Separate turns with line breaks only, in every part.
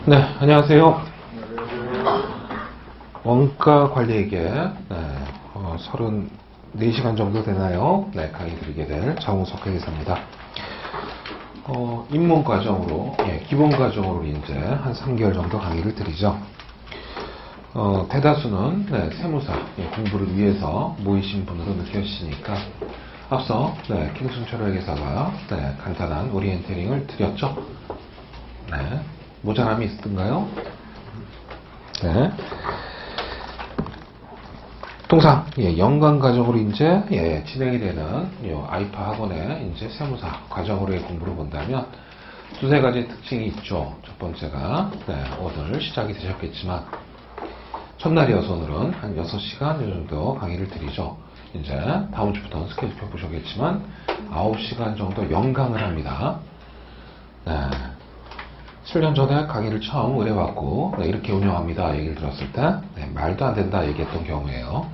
네, 안녕하세요. 원가 관리에게 34시간 정도 되나요? 네, 강의 드리게 될 장우석 회계사입니다. 입문 과정으로, 기본 과정으로 이제 한 3개월 정도 강의를 드리죠. 대다수는 세무사 공부를 위해서 모이신 분으로 느껴지시니까 앞서 김순철 회계사가 간단한 오리엔테링을 드렸죠. 모자람이 있었던가요? 네. 통상 연간 과정으로 이제 진행이 되는 아이파 학원의 이제 세무사 과정으로의 공부를 본다면 두세 가지 특징이 있죠. 첫 번째가 오늘 시작이 되셨겠지만 첫날이어서 오늘은 한 6시간 정도 강의를 드리죠. 이제 다음 주부터는 스케줄표 보셨겠지만 9시간 정도 연강을 합니다. 7년 전에 강의를 처음 의뢰받고 이렇게 운영합니다 얘기를 들었을 때 말도 안 된다 얘기했던 경우에요.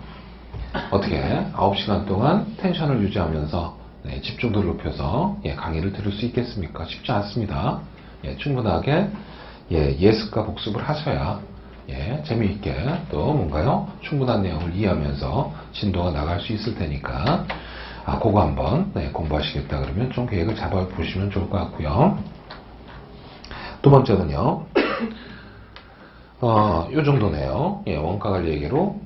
어떻게 9시간 동안 텐션을 유지하면서 집중도를 높여서 강의를 들을 수 있겠습니까? 쉽지 않습니다. 충분하게 예습과 복습을 하셔야 재미있게 또 뭔가요? 충분한 내용을 이해하면서 진도가 나갈 수 있을 테니까 그거 한번 공부하시겠다 그러면 좀 계획을 잡아보시면 좋을 것 같고요. 두 번째는요, 요 정도네요. 원가관리 얘기로,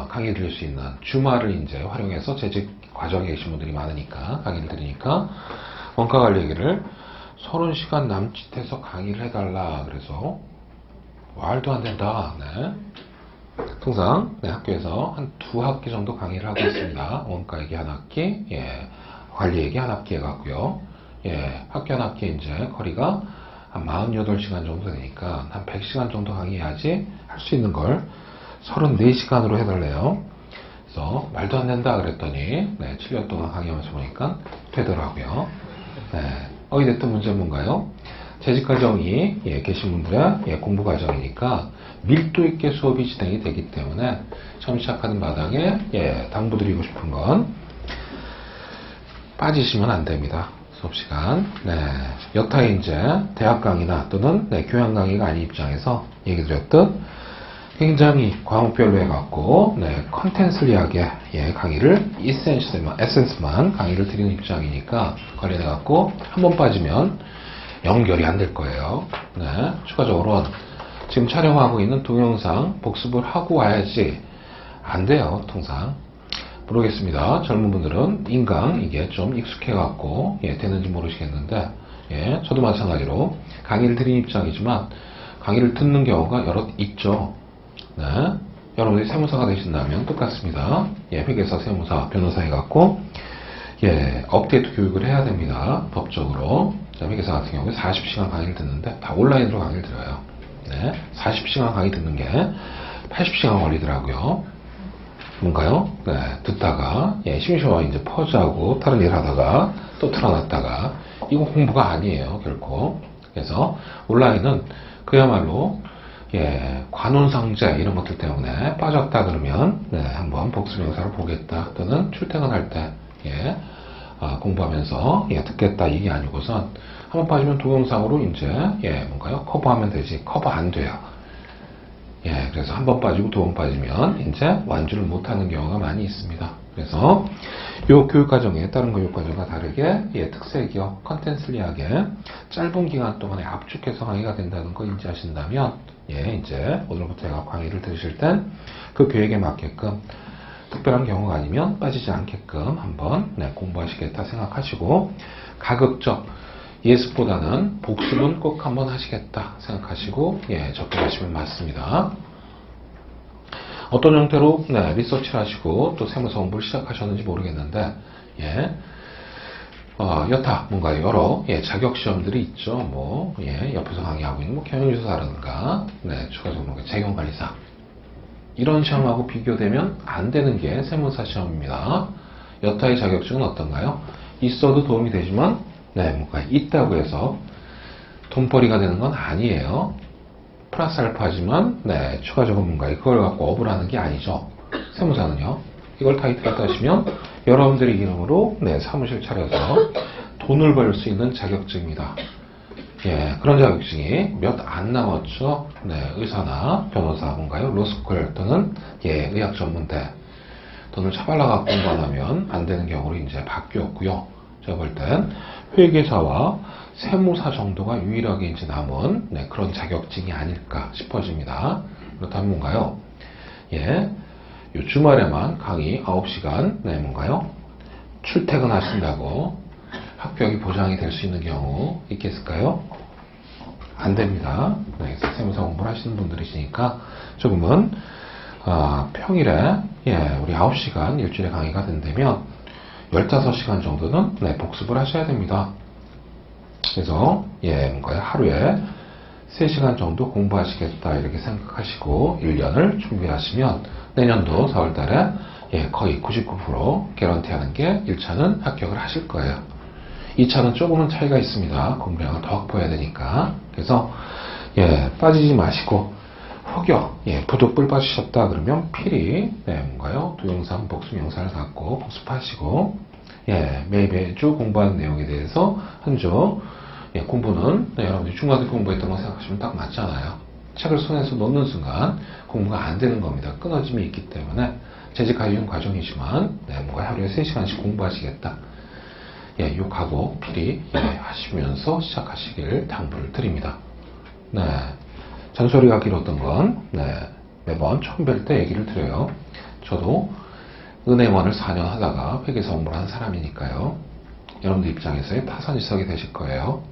강의 드릴 수 있는 주말을 이제 활용해서 재직 과정에 계신 분들이 많으니까, 강의를 드리니까, 원가관리 얘기를 30시간 남짓해서 강의를 해달라. 그래서, 말도 안 된다. 통상, 학교에서 한 2학기 정도 강의를 하고 있습니다. 원가 얘기 한 학기, 관리 얘기 한 학기 해갖고요. 학교 한 학기 이제 거리가 한 48시간 정도 되니까 한 100시간 정도 강의해야지 할 수 있는 걸 34시간으로 해달래요. 그래서 말도 안 된다 그랬더니 7년 동안 강의하면서 보니까 되더라고요. 어찌됐든 문제는 뭔가요? 재직과정이 계신 분들의 공부 과정이니까 밀도 있게 수업이 진행이 되기 때문에 처음 시작하는 마당에 당부드리고 싶은 건 빠지시면 안 됩니다. 수업시간. 여타 이제 대학 강의나 또는 교양 강의가 아닌 입장에서 얘기 드렸듯 굉장히 과목별로 해갖고 컨텐츠리하게 강의를 에센스만 강의를 드리는 입장이니까 관련해갖고 한 번 빠지면 연결이 안 될 거예요. 추가적으로 지금 촬영하고 있는 동영상 복습을 하고 와야지 안 돼요. 통상. 모르겠습니다. 젊은 분들은 인강 이게 좀 익숙해갖고 되는지 모르시겠는데 저도 마찬가지로 강의를 드린 입장이지만 강의를 듣는 경우가 여러 있죠. 여러분들이 세무사가 되신다면 똑같습니다. 회계사, 세무사, 변호사 해갖고 업데이트 교육을 해야 됩니다. 법적으로. 회계사 같은 경우에 40시간 강의를 듣는데 다 온라인으로 강의를 들어요. 40시간 강의 듣는 게 80시간 걸리더라고요. 뭔가요? 듣다가 심심하면 이제 퍼즈하고 다른 일 하다가 또 틀어놨다가 이거 공부가 아니에요 결코. 그래서 온라인은 그야말로 관혼상제 이런 것들 때문에 빠졌다 그러면 한번 복습 영상을 보겠다 또는 출퇴근할 때 공부하면서 듣겠다 이게 아니고선 한번 빠지면 동영상으로 이제 뭔가요? 커버하면 되지 커버 안 돼요. 그래서 한 번 빠지고 두 번 빠지면 이제 완주를 못하는 경우가 많이 있습니다. 그래서 이 교육과정에 다른 교육과정과 다르게 특색이요 컨텐츠리하게 짧은 기간 동안에 압축해서 강의가 된다는 거 인지하신다면 이제 오늘부터 제가 강의를 들으실 땐 그 계획에 맞게끔 특별한 경우가 아니면 빠지지 않게끔 한번 공부하시겠다 생각하시고 가급적 예습보다는 복습은 꼭 한번 하시겠다 생각하시고 접근하시면 맞습니다. 어떤 형태로 리서치를 하시고 또 세무사 공부를 시작하셨는지 모르겠는데 여타 뭔가 여러 자격시험들이 있죠. 옆에서 강의하고 있는 경영주사라든가 추가적으로 재경관리사 이런 시험하고 비교되면 안 되는 게 세무사 시험입니다. 여타의 자격증은 어떤가요? 있어도 도움이 되지만 뭔가 있다고 해서 돈벌이가 되는 건 아니에요. 플러스 알파지만 추가적으로 뭔가 그걸 갖고 업을 하는 게 아니죠. 세무사는요. 이걸 타이틀하다 하시면 여러분들의 이름으로 사무실 차려서 돈을 벌 수 있는 자격증입니다. 그런 자격증이 몇 안 남았죠. 의사나 변호사, 뭔가요? 로스쿨 또는 의학 전문대 돈을 차발라가 공부 안 하면 안 되는 경우로 이제 바뀌었고요. 제가 볼 땐 회계사와 세무사 정도가 유일하게 이제 남은 그런 자격증이 아닐까 싶어집니다. 그렇다면 뭔가요? 요 주말에만 강의 9시간, 뭔가요? 출퇴근하신다고 합격이 보장이 될 수 있는 경우 있겠을까요? 안 됩니다. 세무사 공부를 하시는 분들이시니까 조금은 평일에 우리 9시간 일주일에 강의가 된다면 15시간 정도는 복습을 하셔야 됩니다. 그래서 뭔가요? 하루에 3시간 정도 공부하시겠다 이렇게 생각하시고 1년을 준비하시면 내년도 4월달에 거의 99% 개런티하는 게 1차는 합격을 하실 거예요. 2차는 조금은 차이가 있습니다. 공부량을 더 확보해야 되니까. 그래서 빠지지 마시고 혹여 부득불 빠지셨다 그러면 필히 뭔가요? 동영상 복습 영상을 갖고 복습하시고 매주 공부하는 내용에 대해서 한 주 공부는 여러분들이 중고등학교 공부했던 거 생각하시면 딱 맞잖아요. 책을 손에서 놓는 순간 공부가 안 되는 겁니다. 끊어짐이 있기 때문에 재직하시는 과정이지만 뭔가 하루에 3시간씩 공부하시겠다. 요 각오 필히 하시면서 시작하시길 당부를 드립니다. 잔소리가 길었던 건 매번 처음 뵐 때 얘기를 드려요. 저도 은행원을 4년 하다가 회계사 공부를 한 사람이니까요. 여러분들 입장에서의 타선지석이 되실 거예요.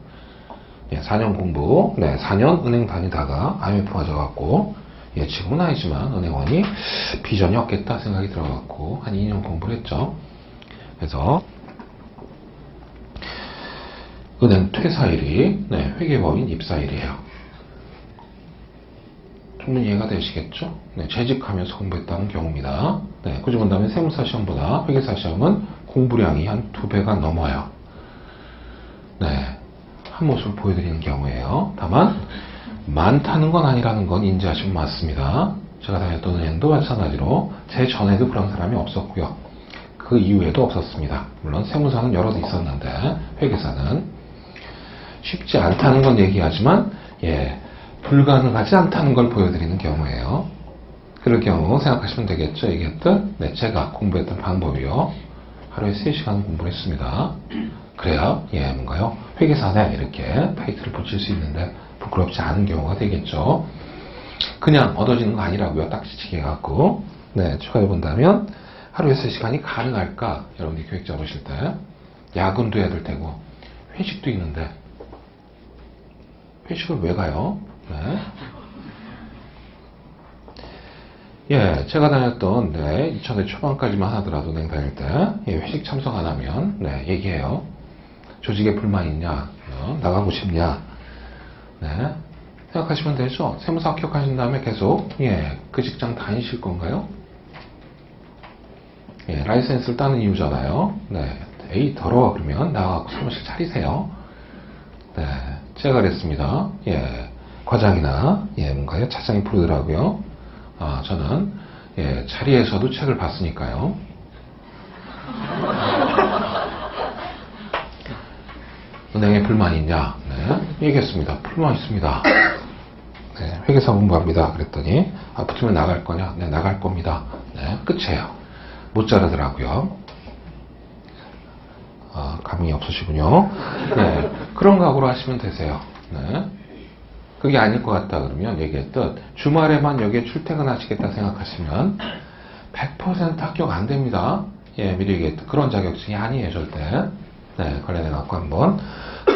4년 공부, 4년 은행 다니다가 IMF 맞아갖고 지금은 아니지만 은행원이 비전이 없겠다 생각이 들어갖고 한 2년 공부를 했죠. 그래서 은행 퇴사일이 회계법인 입사일이에요. 충분히 이해가 되시겠죠? 재직하면서 공부했다는 경우입니다. 그러고 본 다음에 세무사 시험보다 회계사 시험은 공부량이 한 2배가 넘어요. 한 모습을 보여드리는 경우에요. 다만 많다는 건 아니라는 건 인지하시면 맞습니다. 제가 다녔던 은행도 마찬가지로 제 전에도 그런 사람이 없었고요. 그 이후에도 없었습니다. 물론 세무사는 여러 개 있었는데 회계사는 쉽지 않다는 건 얘기하지만 불가능하지 않다는 걸 보여드리는 경우예요. 그럴 경우 생각하시면 되겠죠. 얘기했던 제가 공부했던 방법이요. 하루에 3시간 공부를 했습니다. 그래야 뭔가요? 회계사네 이렇게 타이틀을 붙일 수 있는데 부끄럽지 않은 경우가 되겠죠. 그냥 얻어지는 거 아니라고요. 딱지치기 해갖고 추가해 본다면 하루에 3시간이 가능할까? 여러분들이 계획 잡으실 때 야근도 해야 될 테고 회식도 있는데 회식을 왜 가요? 제가 다녔던 2000년 초반까지만 하더라도 은행 다닐 때 회식 참석 안 하면 얘기해요. 조직에 불만 있냐? 나가고 싶냐? 생각하시면 되죠. 세무사 합격하신 다음에 계속 그 직장 다니실 건가요? 라이센스를 따는 이유잖아요. 에이 더러워 그러면 나가고 사무실 차리세요. 제가 그랬습니다. 과장이나 뭔가요? 차장이 부르더라고요. 저는 자리에서도 책을 봤으니까요. 은행에 불만이 있냐? 얘기했습니다. 불만 있습니다. 회계사 공부합니다. 그랬더니 붙으면 나갈 거냐? 나갈 겁니다. 끝이에요. 못 자르더라고요. 감이 없으시군요. 그런 각오로 하시면 되세요. 그게 아닐 것 같다 그러면 얘기했듯 주말에만 여기에 출퇴근하시겠다 생각하시면 100% 합격 안 됩니다. 미리 얘기했듯 그런 자격증이 아니에요 절대. 관련해 갖고 한번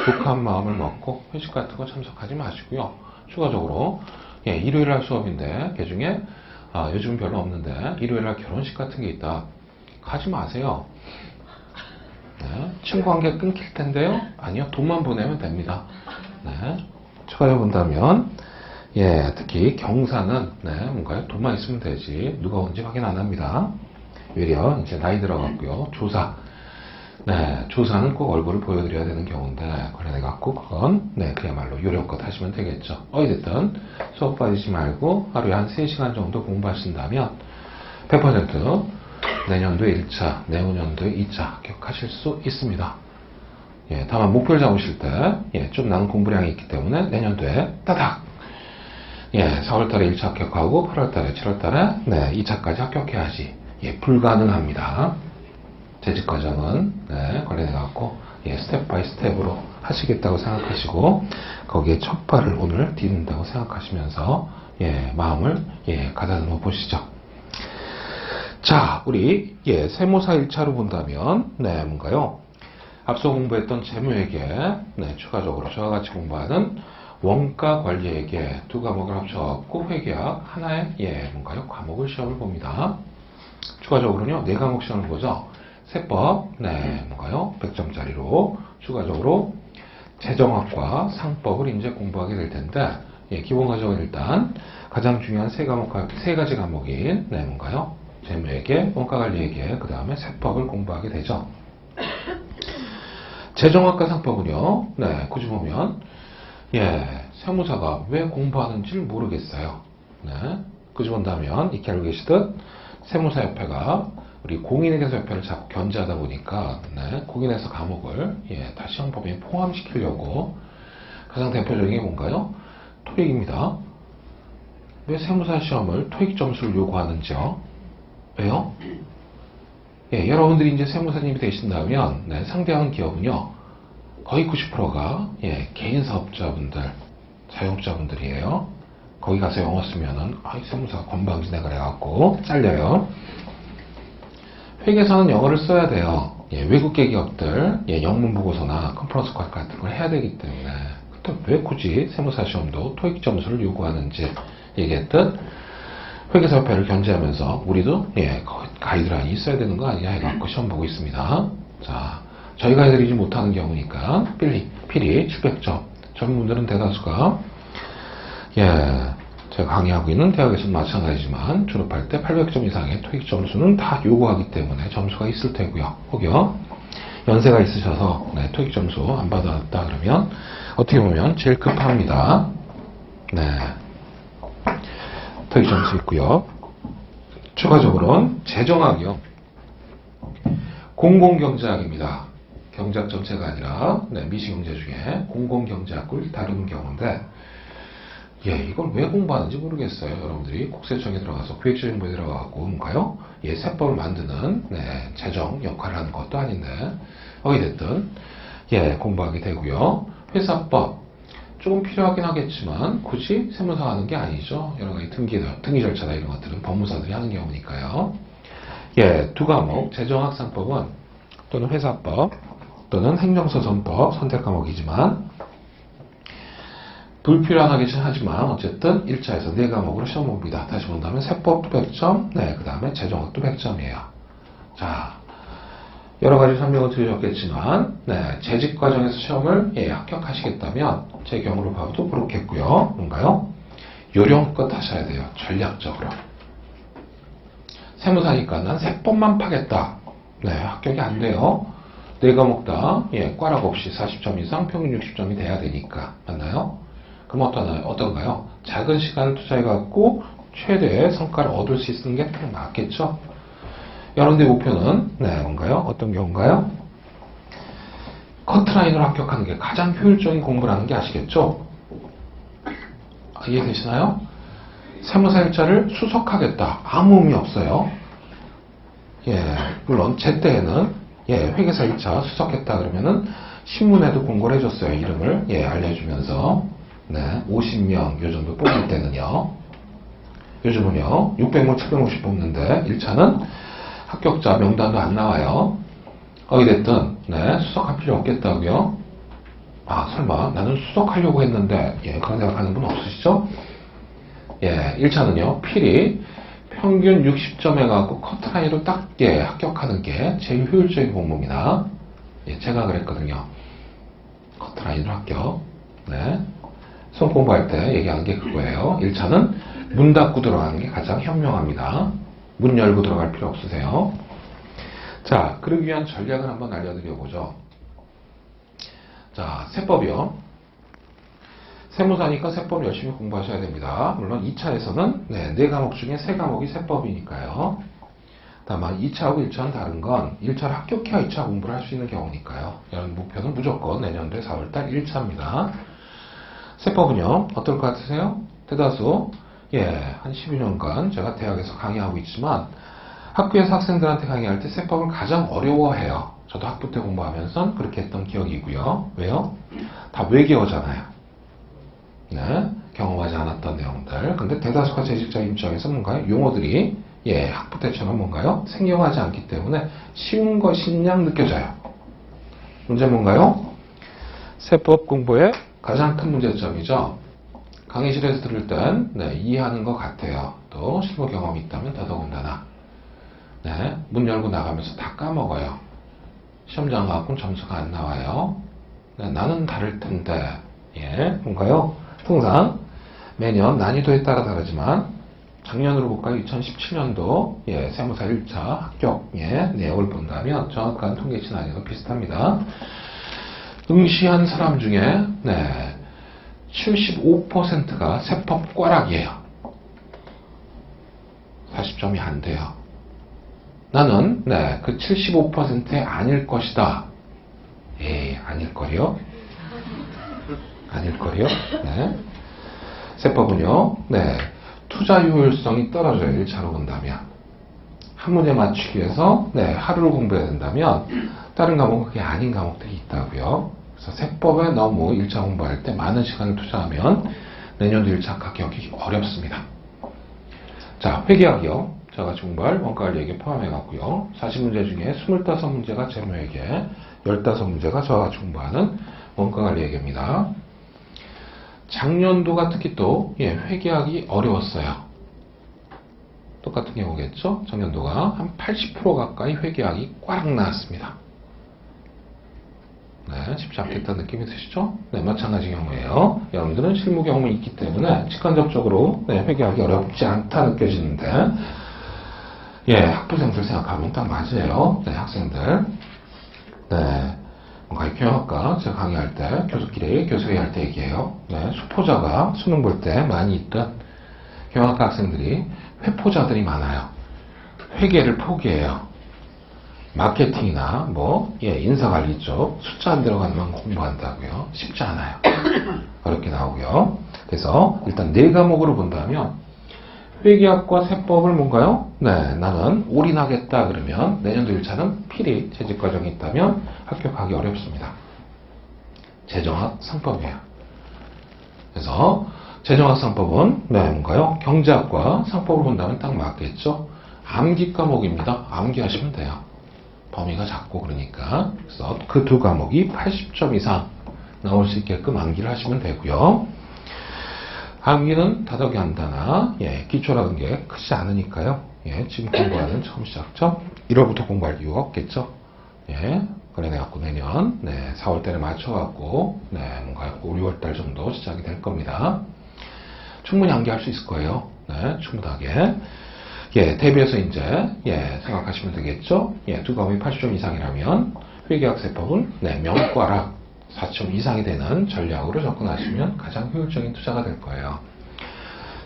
독한 마음을 먹고 회식 같은 거 참석하지 마시고요. 추가적으로 일요일날 수업인데 그 중에 요즘 별로 없는데 일요일날 결혼식 같은 게 있다. 가지 마세요. 친구 관계 끊길 텐데요. 아니요, 돈만 보내면 됩니다. 추가해 본다면 특히 경사는 뭔가요? 돈만 있으면 되지 누가 온지 확인 안 합니다. 오히려 이제 나이 들어갔고요. 조사는 꼭 얼굴을 보여드려야 되는 경우인데 관련해 갖고 그건 그야말로 요령껏 하시면 되겠죠. 어찌됐든 수업 빠지지 말고 하루에 한 3시간 정도 공부하신다면 100% 내년도에 1차, 내후년도에 2차 합격하실 수 있습니다. 예, 다만 목표를 잡으실 때, 예, 좀 나은 공부량이 있기 때문에 내년도에 따닥! 예, 4월달에 1차 합격하고 8월달에 7월달에 네, 2차까지 합격해야지. 예, 불가능합니다. 재직과정은 네, 관련해갖고 예, 스텝 바이 스텝으로 하시겠다고 생각하시고 거기에 첫 발을 오늘 디딘다고 생각하시면서 예, 마음을 예, 가다듬어 보시죠. 자, 우리 예, 세무사 1차로 본다면 네, 뭔가요? 앞서 공부했던 재무회계, 네, 추가적으로 저와 같이 공부하는 원가 관리회계 두 과목을 합쳐갖고 회계학 하나의 예, 뭔가요? 과목을 시험을 봅니다. 추가적으로는요, 네 과목 시험을 보죠. 세법, 네, 뭔가요? 100점짜리로 추가적으로 재정학과 상법을 이제 공부하게 될 텐데, 예, 기본 과정은 일단 가장 중요한 세 가지 과목인, 네, 뭔가요? 재무회계, 원가관리회계, 그 다음에 세법을 공부하게 되죠. 재정학과 상법은요, 네, 굳이 보면, 예, 세무사가 왜 공부하는지를 모르겠어요. 네, 굳이 본다면, 익히 알고 계시듯, 세무사협회가 우리 공인회계사협회를 자꾸 견제하다 보니까, 네, 공인회계사 과목을, 예, 다 시험법에 포함시키려고 가장 대표적인 게 뭔가요? 토익입니다. 왜 세무사 시험을 토익 점수를 요구하는지요? 왜요? 예, 여러분들이 이제 세무사님이 되신다면, 네, 상대하는 기업은요, 거의 90%가, 예, 개인 사업자분들, 자영업자분들이에요. 거기 가서 영어 쓰면은, 이 세무사 건방지네 그래갖고, 잘려요. 회계사는 영어를 써야 돼요. 예, 외국계 기업들, 예, 영문 보고서나 컨퍼런스 컷 같은 걸 해야 되기 때문에. 근데 왜 굳이 세무사 시험도 토익 점수를 요구하는지 얘기했듯, 회계사협회를 견제하면서 우리도 예, 가이드라인이 있어야 되는 거 아니냐 해갖고 시험 보고 있습니다. 자, 저희가 해드리지 못하는 경우니까 필히 700점. 전문분들은 대다수가 예, 제가 강의하고 있는 대학에서는 마찬가지지만 졸업할 때 800점 이상의 토익 점수는 다 요구하기 때문에 점수가 있을 테고요. 혹여 연세가 있으셔서 네, 토익 점수 안 받았다 그러면 어떻게 보면 제일 급합니다. 네. 토익 점수 있고요. 추가적으로는 재정학이요. 공공경제학입니다. 경제학 전체가 아니라 네, 미시경제 중에 공공경제학을 다루는 경우인데 예, 이걸 왜 공부하는지 모르겠어요. 여러분들이 국세청에 들어가서 기획재정부에 들어가고 뭔가요? 예, 세법을 만드는 네, 재정 역할을 하는 것도 아닌데 어찌됐든 예, 공부하게 되고요. 회사법 조금 필요하긴 하겠지만 굳이 세무사가 하는 게 아니죠. 여러 가지 등기 절차나 이런 것들은 법무사들이 하는 경우니까요. 예, 두 과목 재정학 상법은 또는 회사법 또는 행정소송법 선택 과목이지만 불필요하긴 하지만 어쨌든 1차에서 네 과목으로 시험 봅니다. 다시 본다면 세법도 100점, 네, 그 다음에 재정학도 100점이에요. 자, 여러 가지 설명을 드렸겠지만, 네, 재직 과정에서 시험을 예, 합격하시겠다면 제 경우로 봐도 그렇겠고요. 뭔가요? 요령껏 하셔야 돼요. 전략적으로. 세무사니까 난 세법만 파겠다. 네, 합격이 안 돼요. 네 과목 다 예, 꽈락 없이 40점 이상 평균 60점이 돼야 되니까. 맞나요? 그럼 어떤가요? 작은 시간을 투자해갖고 최대의 성과를 얻을 수 있는 게 딱 맞겠죠? 여러분들의 목표는 네, 뭔가요? 어떤 경우인가요? 커트라인으로 합격하는 게 가장 효율적인 공부라는 게 아시겠죠? 이해되시나요? 세무사 일자를 수석하겠다. 아무 의미 없어요. 예, 물론 제 때에는 예, 회계사 1차 수석했다 그러면은 신문에도 공고를 해줬어요. 이름을 예, 알려주면서 네, 50명 요 정도 뽑을 때는요. 요즘은요 600명 750 뽑는데 1차는 합격자 명단도 안 나와요. 어찌됐든 네, 수석할 필요 없겠다고요. 설마 나는 수석하려고 했는데 예, 그런 생각하는 분 없으시죠? 예, 1차는요 필히 평균 60점 해갖고 커트라인으로 딱 예, 합격하는 게 제일 효율적인 공부입니다. 예, 제가 그랬거든요. 커트라인으로 합격. 네. 수험 공부할 때 얘기하는 게 그거예요. 1차는 문 닫고 들어가는 게 가장 현명합니다. 문 열고 들어갈 필요 없으세요. 자, 그러기 위한 전략을 한번 알려드려보죠. 자, 세법이요. 세무사니까 세법 열심히 공부하셔야 됩니다. 물론 2차에서는 네 과목 중에 3과목이 세법이니까요. 다만 2차하고 1차는 다른 건 1차를 합격해야 2차 공부를 할 수 있는 경우니까요. 이런 목표는 무조건 내년도에 4월달 1차입니다. 세법은요, 어떨 것 같으세요? 대다수, 한 12년간 제가 대학에서 강의하고 있지만 학교에서 학생들한테 강의할 때 세법을 가장 어려워해요. 저도 학부 때 공부하면서 그렇게 했던 기억이고요. 왜요? 다 외계어잖아요. 네, 경험하지 않았던 내용들. 근데 대다수가 재직자 입장에서 뭔가요? 용어들이 학부 때처럼 뭔가요? 생경하지 않기 때문에 쉬운 것인 양 느껴져요. 문제 뭔가요? 세법 공부의 가장 큰 문제점이죠. 강의실에서 들을 땐 이해하는 것 같아요. 또 실무 경험이 있다면 더더군다나 문 열고 나가면서 다 까먹어요. 시험장 가고는 점수가 안 나와요. 나는 다를 텐데 뭔가요? 통상 매년 난이도에 따라 다르지만 작년으로 볼까요? 2017년도 세무사 1차 합격 내역을 본다면 정확한 통계치 난이도 비슷합니다. 응시한 사람 중에 75%가 세법 꽈락이에요. 40점이 안 돼요. 나는 그 75%에 아닐 것이다. 아닐걸요? 아닐걸요? 세법은요, 투자 효율성이 떨어져요. 1차로 본다면. 한 문제 맞추기 위해서 하루를 공부해야 된다면 다른 과목은 그게 아닌 과목들이 있다고요. 그래서 세법에 너무 1차 공부할 때 많은 시간을 투자하면 내년도 1차 합격이 어렵습니다. 자, 회계학이요. 저같이 공부할 원가관리회계 포함해갖고요. 40문제 중에 25문제가 재무회계, 15문제가 저같이 공부하는 원가관리회계입니다. 작년도가 특히 또 회계학이 어려웠어요. 똑같은 경우겠죠? 작년도가 한 80% 가까이 회계학이 꽉 나왔습니다. 쉽지 않겠다는 느낌이 드시죠? 마찬가지 경우에요. 여러분들은 실무 경험이 있기 때문에 직관적으로 회계학이 어렵지 않다 느껴지는데 학부생들 생각하면 딱 맞아요. 학생들 뭔가 경영학과 제가 강의할 때 교수끼리 교수회의할 때 얘기해요. 수포자가 수능 볼 때 많이 있던 경영학과 학생들이 회포자들이 많아요. 회계를 포기해요. 마케팅이나 인사관리 쪽 숫자 안 들어가는 만 공부한다고요. 쉽지 않아요. 어렵게 나오고요. 그래서 일단 4과목으로 본다면 회계학과 세법을 뭔가요? 나는 올인하겠다 그러면 내년도 1차는 필히 재직과정이 있다면 합격하기 어렵습니다. 재정학 상법이에요. 그래서 재정학 상법은 뭔가요? 경제학과 상법을 본다면 딱 맞겠죠? 암기 과목입니다. 암기하시면 돼요. 범위가 작고 그러니까. 그래서 그 2과목이 80점 이상 나올 수 있게끔 암기를 하시면 되고요. 암기는 다독이 한다나 기초라는 게 크지 않으니까요. 지금 공부하는 처음 시작점 1월부터 공부할 이유가 없겠죠. 그래갖고 내년 4월달에 맞춰갖고 뭔가 5, 6월달 정도 시작이 될 겁니다. 충분히 암기할 수 있을 거예요. 충분하게. 대비해서 이제 생각하시면 되겠죠. 2과목이 80점 이상이라면 회계학 세법은 명과락 4점 이상이 되는 전략으로 접근하시면 가장 효율적인 투자가 될 거예요.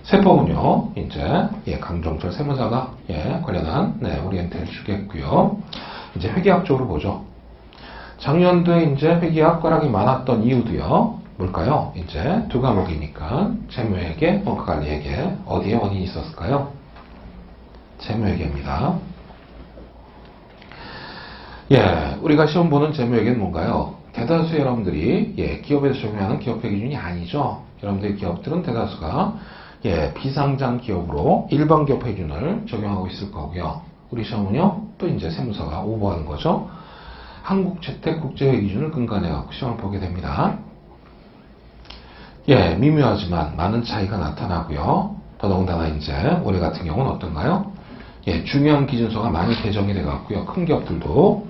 세법은요, 이제 강정철 세무사가 관련한 오리엔테를 주겠고요. 이제 회계학 쪽으로 보죠. 작년도에 이제 회계학 꽈락이 많았던 이유도요. 뭘까요? 이제 2과목이니까 재무회계, 원가관리회계 어디에 원인이 있었을까요? 재무회계입니다. 우리가 시험 보는 재무회계는 뭔가요? 대다수 여러분들이 기업에서 적용하는 기업회 기준이 아니죠. 여러분들의 기업들은 대다수가 비상장 기업으로 일반 기업 회준을 적용하고 있을 거고요. 우리 시험은요, 또 이제 세무사가 오버하는 거죠. 한국재택국제회 기준을 근간해 갖고 시험을 보게 됩니다. 미묘하지만 많은 차이가 나타나고요. 더더군다나 이제 올해 같은 경우는 어떤가요? 중요한 기준서가 많이 개정이 돼갖고요. 큰 기업들도,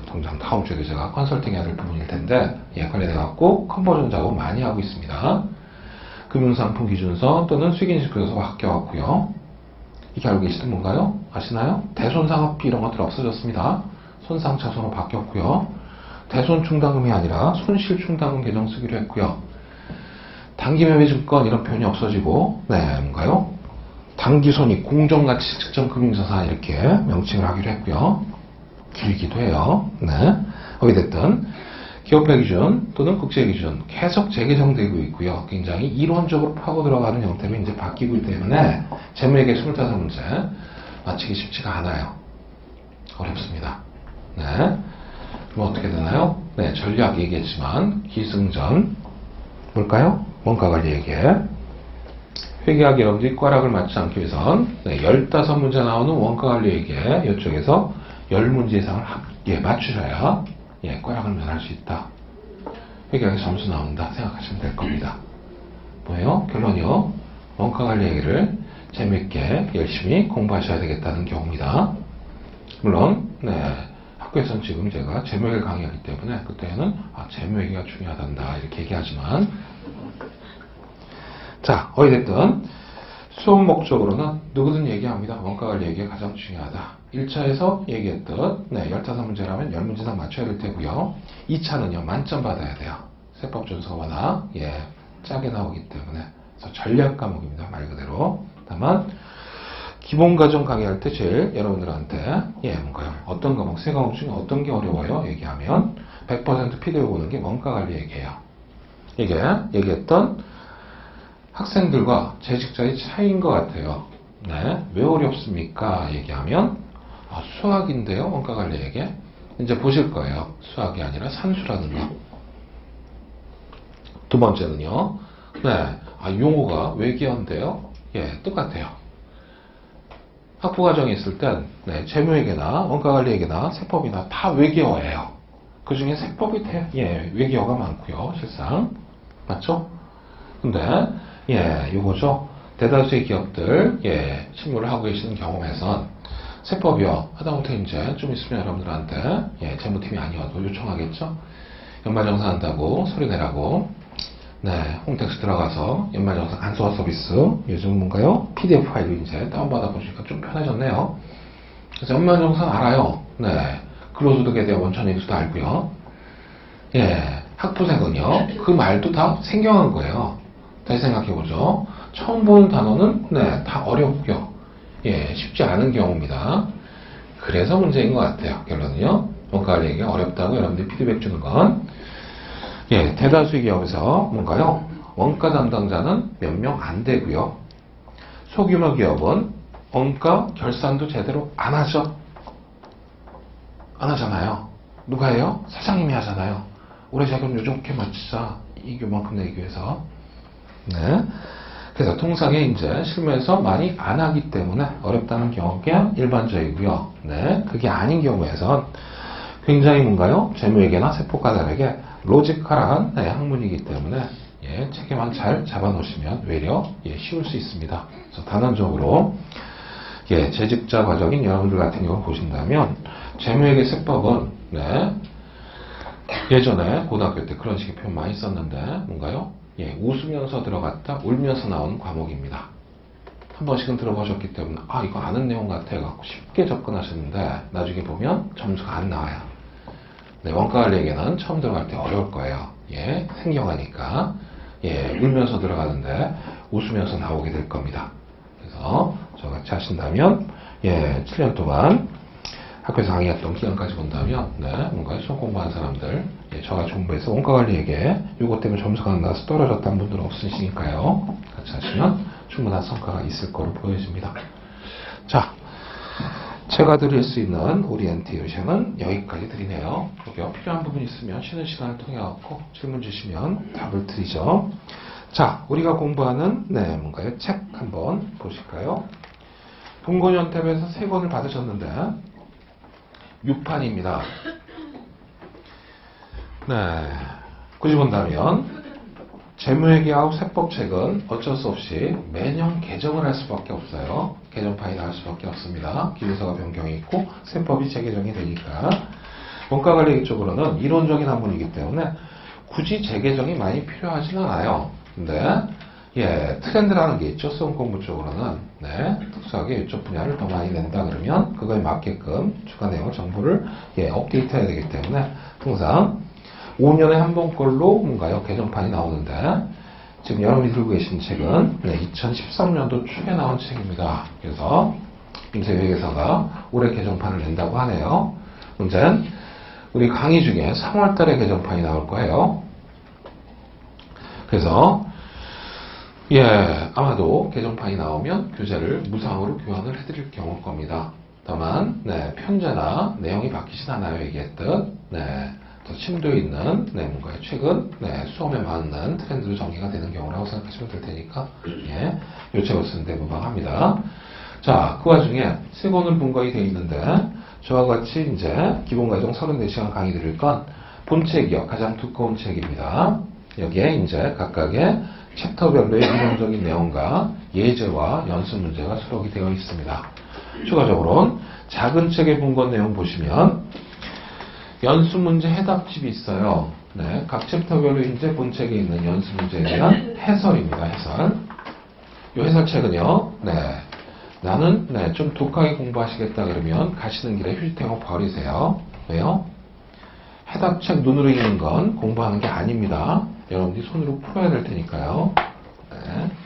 당장 다음 주에도 제가 컨설팅 해야 될 부분일 텐데, 관련해갖고 컨버전 작업 많이 하고 있습니다. 금융상품 기준서 또는 수익인식표에서 바뀌어갖고요. 이게 알고 계시던 뭔가요? 아시나요? 대손상업비 이런 것들 없어졌습니다. 손상차손으로 바뀌었고요. 대손충당금이 아니라 손실충당금 개정 쓰기로 했고요. 단기매매증권 이런 표현이 없어지고, 뭔가요? 당기손익, 공정가치 측정 금융자산 이렇게 명칭을 하기로 했고요. 길기도 해요. 네. 어찌됐든 기업회 기준 또는 국제 기준 계속 재개정되고 있고요. 굉장히 이론적으로 파고 들어가는 형태로 이제 바뀌고 있기 때문에 재무회계 25문제 맞히기 쉽지가 않아요. 어렵습니다. 네. 뭐 어떻게 되나요? 네, 전략 얘기했지만 기승전 뭘까요? 원가관리회계 회계학 여러분들이 꽈락을 맞지 않기 위해선 15문제 나오는 원가관리회계 이쪽에서 10문제 이상을 맞추셔야 꽈락을 면할 수 있다. 회계학에 점수 나온다 생각하시면 될 겁니다. 뭐예요? 결론이요. 원가관리회계를 재밌게 열심히 공부하셔야 되겠다는 경우입니다. 물론 학교에서는 지금 제가 재무회계를 강의하기 때문에 그때는 재무회계가 중요하단다 이렇게 얘기하지만 자, 어찌됐든 수업 목적으로는 누구든 얘기합니다. 원가관리 얘기가 가장 중요하다. 1차에서 얘기했듯 15문제라면 10문제 이상 맞춰야 될 테고요. 2차는요. 만점 받아야 돼요. 세법 준수가 워낙 짜게 나오기 때문에 그래서 전략 과목입니다. 말 그대로. 다만 기본과정 강의할 때 제일 여러분들한테 뭔가요? 어떤 과목, 세 과목 중에 어떤 게 어려워요? 얘기하면 100% 피드백 오는 게 원가관리 얘기예요. 이게 얘기했던 학생들과 재직자의 차이인 것 같아요. 네, 왜 어렵습니까? 얘기하면 수학인데요. 원가관리 얘기. 이제 보실 거예요. 수학이 아니라 산수라는 거. 두 번째는요. 용어가 외계어인데요. 똑같아요. 학부과정에 있을 땐 재무회계나 원가관리회계나 세법이나 다 외계어예요. 그 중에 세법이 외계어가 많고요. 실상 맞죠? 근데 요거죠. 대다수의 기업들 실무를 하고 계시는 경험에선 세법이요. 하다못해 이제 좀 있으면 여러분들한테 재무팀이 아니어도 요청하겠죠. 연말정산 한다고 소리 내라고 홈택스 들어가서 연말정산 간소화 서비스 요즘 뭔가요? PDF 파일로 이제 다운받아 보시니까 좀 편해졌네요. 그래서 연말정산 알아요. 근로소득에 대한 원천인수도 알고요. 학부생은요. 그 말도 다 생경한 거예요. 다시 생각해보죠. 처음 보는 단어는 다 어렵고요. 쉽지 않은 경우입니다. 그래서 문제인 것 같아요. 결론은요. 원가관리 얘기가 어렵다고 여러분들이 피드백 주는 건 대다수의 기업에서 뭔가요? 원가 담당자는 몇 명 안 되고요. 소규모 기업은 원가 결산도 제대로 안 하죠. 안 하잖아요. 누가 해요? 사장님이 하잖아요. 올해 자금 요렇게 맞추자. 이교만큼 내기 위해서. 그래서 통상에 이제 실무에서 많이 안 하기 때문에 어렵다는 경우가 일반적이고요. 그게 아닌 경우에선 굉장히 뭔가요? 재무회계나 세법과 다르게 로지컬한 학문이기 때문에 체계만 잘 잡아놓으시면 외려 쉬울 수 있습니다. 그래서 단원적으로 재직자 과정인 여러분들 같은 경우 보신다면 재무회계 세법은 예전에 고등학교 때 그런 식의 표현 많이 썼는데 뭔가요? 웃으면서 들어갔다 울면서 나오는 과목입니다. 한 번씩은 들어보셨기 때문에 이거 아는 내용 같아 갖고 쉽게 접근하셨는데 나중에 보면 점수가 안 나와요. 원가관리에게는 처음 들어갈 때 어려울 거예요. 생경하니까 울면서 들어가는데 웃으면서 나오게 될 겁니다. 그래서 저같이 하신다면 7년 동안 학교에서 강의했던 기간까지 본다면 뭔가 시험 공부한 사람들 저같이 공부해서 원가관리에게 이것 때문에 점수가 안 나와서 떨어졌다는 분들은 없으시니까요. 같이 하시면 충분한 성과가 있을 거로 보여집니다. 자, 제가 드릴 수 있는 오리엔테이션은 여기까지 드리네요. 여기 필요한 부분 있으면 쉬는 시간을 통해 갖고 질문 주시면 답을 드리죠. 자, 우리가 공부하는 뭔가요? 책 한번 보실까요? 동건연tab에서 3권을 받으셨는데 6판입니다. 굳이 본다면 재무회계하고 세법책은 어쩔 수 없이 매년 개정을 할 수밖에 없어요. 개정판이 나올 수밖에 없습니다. 기술서가 변경이 있고 세법이 재개정이 되니까 원가관리 쪽으로는 이론적인 학문이기 때문에 굳이 재개정이 많이 필요하지는 않아요. 근데 트렌드라는 게 있죠. 수험 공부 쪽으로는 특수하게 이쪽 분야를 더 많이 낸다 그러면 그거에 맞게끔 추가 내용 정보를 업데이트해야 되기 때문에 항상 5년에 한 번꼴로 뭔가요 개정판이 나오는데 지금 여러분이 들고 계신 책은 2013년도 초에 나온 책입니다. 그래서 임세회계사가 올해 개정판을 낸다고 하네요. 문제는 우리 강의 중에 3월 달에 개정판이 나올 거예요. 그래서 아마도 개정판이 나오면 교재를 무상으로 교환을 해드릴 경우일 겁니다. 다만 편제나 내용이 바뀌진 않아요. 얘기했듯 더 심도 있는 뭔가요? 최근 수험에 맞는 트렌드로 전개가 되는 경우라고 생각하시면 될 테니까 이 책을 쓰는데 무방합니다. 자, 그 와중에 세 권을 분과이 되어 있는데 저와 같이 이제 기본과정 34시간 강의 드릴 건 본책이요. 가장 두꺼운 책입니다. 여기에 이제 각각의 챕터별로의 이론적인 내용과 예제와 연습 문제가 수록이 되어 있습니다. 추가적으로는 작은 책의 분권 내용 보시면 연습 문제 해답집이 있어요. 각 챕터별로 이제 본책에 있는 연습 문제에 대한 해설입니다. 해설. 이 해설책은요, 나는 좀 독하게 공부하시겠다 그러면 가시는 길에 휴지탱고 버리세요. 왜요? 해답책 눈으로 읽는 건 공부하는 게 아닙니다. 여러분들이 손으로 풀어야 될 테니까요.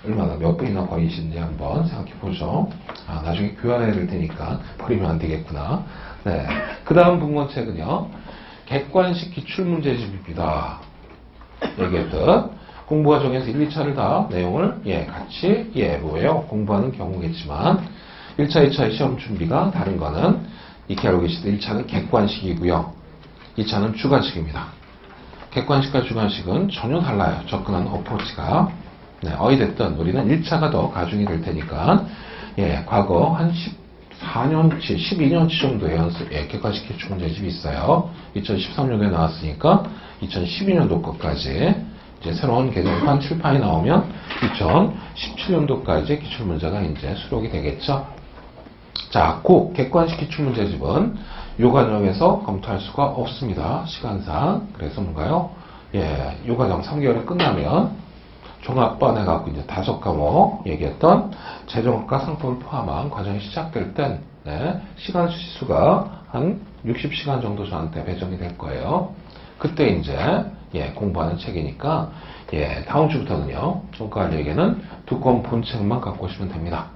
얼마나 몇 분이나 걸리시는지 한번 생각해 보죠. 나중에 교환해야 될 테니까 버리면 안 되겠구나. 그 다음 분권책은요, 객관식 기출문제집입니다. 얘기했듯 공부과정에서 1, 2차를 다 내용을 같이 뭐예요? 공부하는 경우겠지만 1차, 2차의 시험 준비가 다른 거는 익히 알고 계시듯 1차는 객관식이고요. 2차는 주관식입니다. 객관식과 주관식은 전혀 달라요. 접근하는 어프로치가. 어찌됐든 우리는 1차가 더 가중이 될 테니까 과거 한 14년치, 12년치 정도의 연습, 객관식 기출문제집이 있어요. 2013년도에 나왔으니까 2012년도 것까지 이제 새로운 개정판 칠판이 나오면 2017년도까지 기출문제가 이제 수록이 되겠죠. 자, 그 객관식 기출문제집은 요 과정에서 검토할 수가 없습니다. 시간상. 그래서 뭔가요? 요 과정 3개월이 끝나면 종합반 해갖고 이제 5과목 얘기했던 재정학과 상품을 포함한 과정이 시작될 땐 시간 지수가 한 60시간 정도 저한테 배정이 될 거예요. 그때 이제 공부하는 책이니까 다음 주부터는요, 종가관리에게는 두꺼운 본책만 갖고 오시면 됩니다.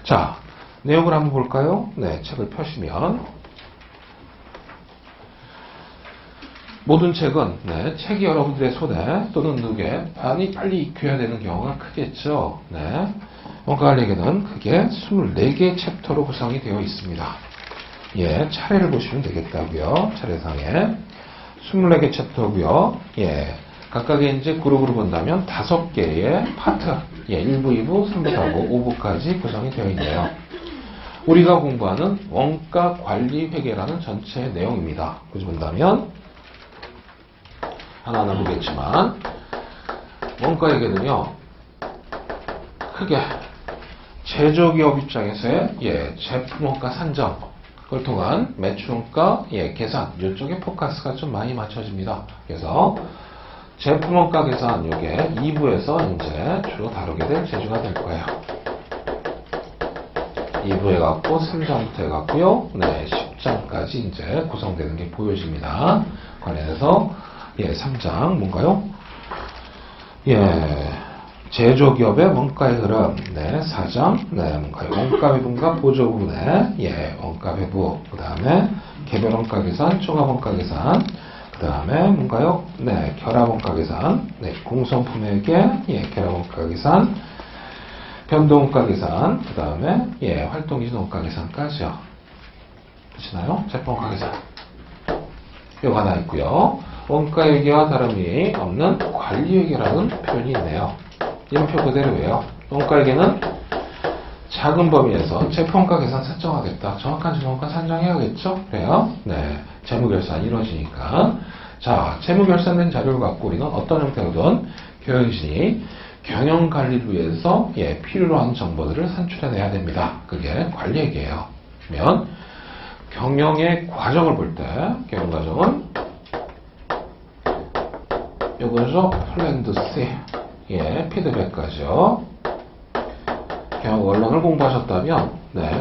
자, 내용을 한번 볼까요? 책을 펴시면 모든 책은 책이 여러분들의 손에 또는 눈에 빨리 익혀야 되는 경우가 크겠죠. 원가관리에게는 크게 24개의 챕터로 구성이 되어 있습니다. 차례를 보시면 되겠다고요. 차례상에 24개 챕터고요. 각각의 이제 그룹으로 본다면 5개의 파트, 1부, 2부, 3부, 4부, 5부까지 구성이 되어 있네요. 우리가 공부하는 원가 관리 회계라는 전체 내용입니다. 그래서 본다면 하나하나 보겠지만 원가회계는요, 크게 제조기업 입장에서의 제품원가 산정, 그걸 통한 매출원가 계산, 이쪽에 포커스가 좀 많이 맞춰집니다. 그래서 제품원가 계산, 이게 2부에서 이제 주로 다루게 될 제주가 될 거예요. 2부 해갖고 3장부터 해갖고요, 10장까지 이제 구성되는 게 보여집니다. 관련해서 3장 뭔가요? 제조기업의 원가의 흐름. 4장 뭔가요? 원가 배분과 보조 부분의 원가 배분. 그 다음에 개별 원가 계산, 종합 원가 계산. 그 다음에 뭔가요? 결합 원가 계산. 공성품에게 결합 원가 계산. 변동 원가 계산. 그 다음에 활동 기준 원가 계산까지요. 되시나요? 제품 원가 계산. 요거 하나 있고요. 원가회계와 다름이 없는 관리회계라는 표현이 있네요. 이름표 그대로예요. 원가회계는 작은 범위에서 제품원가 계산 설정하겠다. 정확한 제품원가 산정해야겠죠? 그래요? 재무결산이 이루어지니까. 자, 재무결산된 자료를 갖고 우리는 어떤 형태로든 경영진이 경영관리를 위해서 필요로 하는 정보들을 산출해내야 됩니다. 그게 관리회계예요. 그러면 경영의 과정을 볼 때 경영과정은 요거죠. 플랜드 C. 피드백까지요. 경영 원론을 공부하셨다면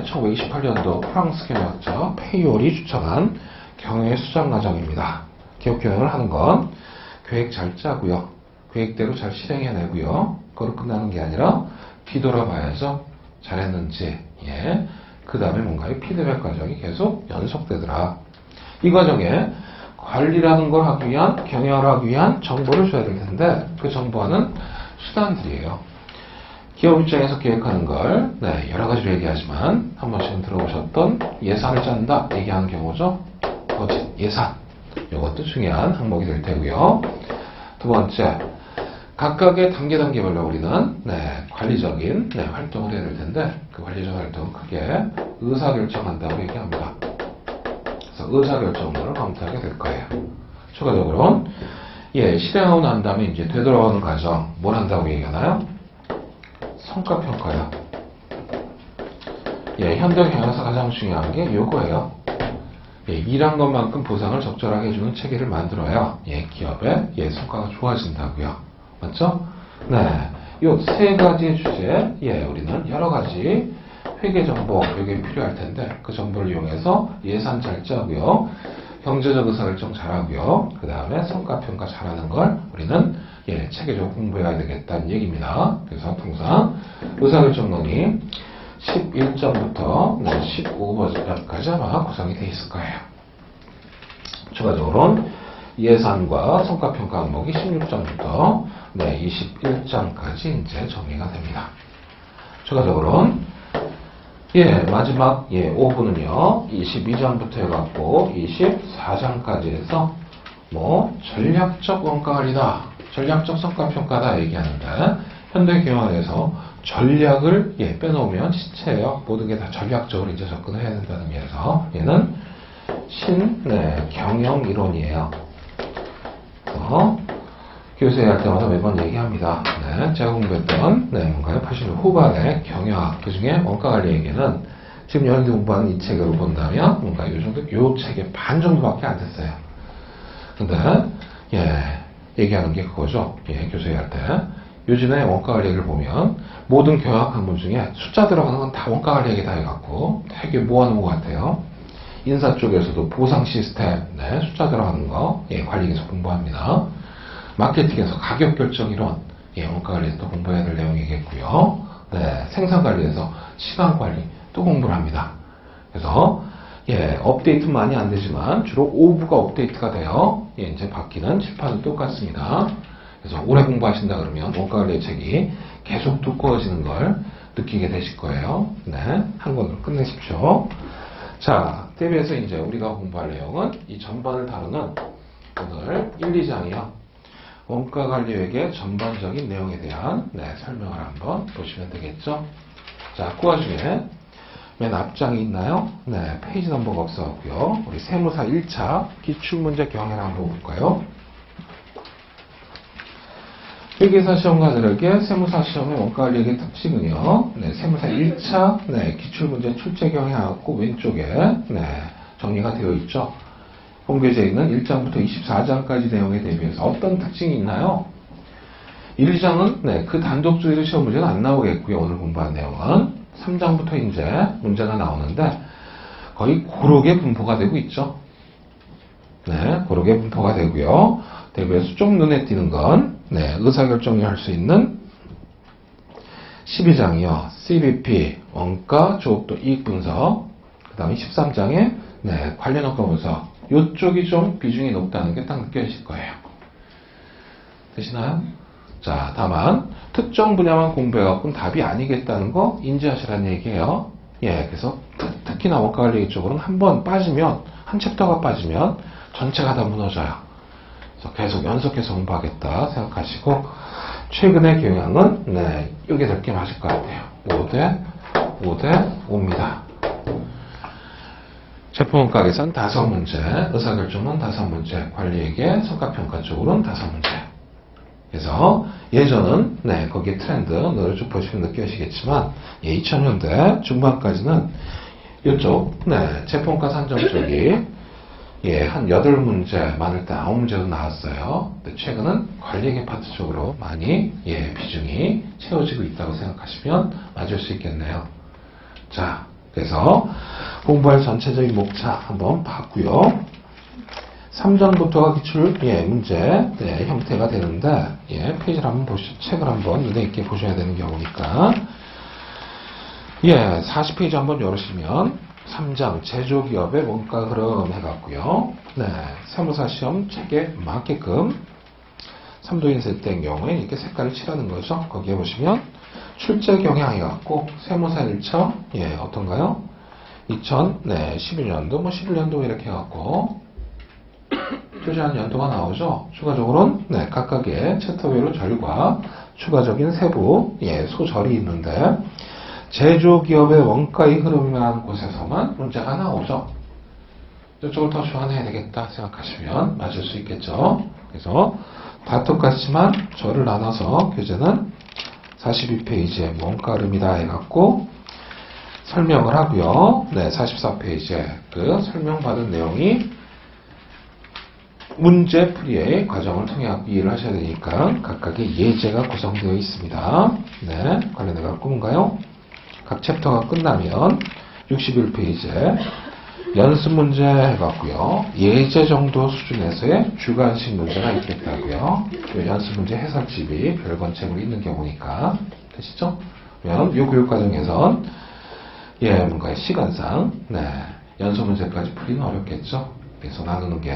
1928년도 프랑스 경영학자 페이올이 추천한 경영의 수장 과정입니다. 기업 경영을 하는 건 계획 잘 짜고요. 계획대로 잘 실행해내고요. 그걸로 끝나는 게 아니라 뒤돌아봐야죠. 잘했는지. 예. 그 다음에 뭔가의 피드백 과정이 계속 연속되더라. 이 과정에 관리라는 걸 하기 위한, 경영을 하기 위한 정보를 줘야 될 텐데 그 정보와는 수단들이에요. 기업 입장에서 계획하는 걸 여러 가지로 얘기하지만 한 번씩은 들어보셨던 예산을 짠다 얘기하는 경우죠. 버짓, 예산. 이것도 중요한 항목이 될 테고요. 두 번째, 각각의 단계별로 우리는 관리적인 활동을 해야 될 텐데 그 관리적 활동은 크게 의사결정한다고 얘기합니다. 그래서 의사결정을 검토하게 될 거예요. 추가적으로는 실행하고 난 다음에 이제 되돌아오는 과정 뭘 한다고 얘기하나요? 성과평가요. 현대 경영에서 가장 중요한 게 요거예요. 일한 것만큼 보상을 적절하게 해주는 체계를 만들어야 기업의 성과가 좋아진다고요. 맞죠? 네. 요 세 가지 주제, 우리는 여러 가지 회계 정보, 이게 필요할 텐데, 그 정보를 이용해서 예산 잘 짜고요. 경제적 의사결정 잘하고요. 그 다음에 성과평가 잘하는 걸 우리는 체계적으로 공부해야 되겠다는 얘기입니다. 그래서 통상 의사결정론이 11점부터 15번까지 아마 구성이 되어 있을 거예요. 추가적으로는 예산과 성과평가 항목이 16점부터 21점까지 이제 정리가 됩니다. 추가적으로는 마지막 5부는요 22점부터 해갖고 24점까지 해서 전략적 원가관리다, 전략적 성과평가다 얘기하는데 현대 경영에서 전략을 빼놓으면 시체예요. 모든 게 다 전략적으로 이제 접근을 해야 된다는 의미에서 얘는 경영 이론이에요. 교수회 할 때마다 매번 얘기합니다. 제가 공부했던 뭔가요? 80년 후반의 경영학 그 중에 원가관리 얘기는 지금 여러분들이 공부하는 이 책으로 본다면 뭔가 요 정도 요 책의 반 정도밖에 안 됐어요. 근데 얘기하는 게 그거죠. 교수회 할 때 요즘에 원가관리 얘기를 보면 모든 경영학 학문 중에 숫자 들어가는 건 다 원가관리 얘기 다 해갖고 되게 모아놓은 것 같아요. 인사 쪽에서도 보상 시스템, 숫자 들어가는 거, 관리에서 공부합니다. 마케팅에서 가격 결정 이론, 원가관리에서 또 공부해야 될 내용이겠고요. 생산관리에서 시간 관리 또 공부를 합니다. 그래서, 업데이트는 많이 안 되지만 주로 오부가 업데이트가 돼요. 이제 바뀌는 칠판은 똑같습니다. 그래서 오래 공부하신다 그러면 원가관리의 책이 계속 두꺼워지는 걸 느끼게 되실 거예요. 한 권으로 끝내십시오. 자, 대비해서 이제 우리가 공부할 내용은 이 전반을 다루는 오늘 1, 2장이요. 원가관리회계 전반적인 내용에 대한 설명을 한번 보시면 되겠죠. 자, 그 와중에 맨 앞장이 있나요? 페이지 넘버가 없어갖고요. 우리 세무사 1차 기출문제 경향을 한번 볼까요? 회계사 시험가들에게 세무사 시험의 원가관리의 특징은요. 세무사 1차 기출문제 출제 경향하고 왼쪽에 정리가 되어 있죠. 홈페이지에 있는 1장부터 24장까지 내용에 대비해서 어떤 특징이 있나요? 1, 2장은 그 단독주의로 시험 문제는 안 나오겠고요. 오늘 공부한 내용은 3장부터 이제 문제가 나오는데 거의 고르게 분포가 되고 있죠. 고르게 분포가 되고요. 대비해서 좀 눈에 띄는 건 의사결정이 할 수 있는 12장이요. CBP, 원가, 조업도 이익 분석. 그 다음에 13장에 관련 원가 분석. 이쪽이 좀 비중이 높다는 게 딱 느껴지실 거예요. 되시나요? 자, 다만 특정 분야만 공부해갖고는 답이 아니겠다는 거 인지하시라는 얘기예요. 그래서 특히나 원가관리 쪽으로는 한 번 빠지면, 한 챕터가 빠지면 전체가 다 무너져요. 그래서 계속 연속해서 공부하겠다 생각하시고 최근의 경향은 이게 넓게 맞을 것 같아요. 5대 5입니다. 제품원가 계산 5문제, 의사결정론 5문제, 관리회계 성과평가 쪽으로는 5문제. 그래서 예전은 거기에 트렌드 너를 쭉 보시면 느껴지시겠지만 2000년대 중반까지는 이쪽 제품원가 산정 쪽이 한 8문제, 많을 때 9문제도 나왔어요. 근데 최근은 관리회계 파트 쪽으로 많이 비중이 채워지고 있다고 생각하시면 맞을 수 있겠네요. 자, 그래서 공부할 전체적인 목차 한번 봤고요. 3장부터가 기출, 문제, 형태가 되는데, 페이지를 한번 책을 한번 눈에 있게 보셔야 되는 경우니까. 40페이지 한번 열으시면, 3장 제조기업의 원가 흐름 해갖고요. 세무사 시험 책에 맞게끔 3도 인쇄된 경우에 이렇게 색깔을 칠하는 거죠. 거기에 보시면, 출제 경향 해갖고, 세무사 1차, 어떤가요? 2011년도, 11년도 이렇게 해갖고, 표시한 연도가 나오죠. 추가적으로는 각각의 챕터별로 절과 추가적인 세부 소절이 있는데 제조기업의 원가의 흐름이라는 곳에서만 문제가 나오죠. 이쪽을 더 주안해야 되겠다 생각하시면 맞을 수 있겠죠. 그래서 다 똑같지만 절을 나눠서 교재는 42페이지에 원가 흐름이다 해갖고 설명을 하고요. 44페이지에 그 설명받은 내용이 문제 풀이의 과정을 통해 이해를 하셔야 되니까 각각의 예제가 구성되어 있습니다. 관련해서 뭔가요? 각 챕터가 끝나면 61페이지에 연습 문제 해봤고요. 예제 정도 수준에서의 주관식 문제가 있겠다고요. 연습 문제 해설집이 별권책으로 있는 경우니까 되시죠? 그러면 이 교육과정에선 뭔가 시간상 연습 문제까지 풀기는 어렵겠죠. 그래서 나누는 게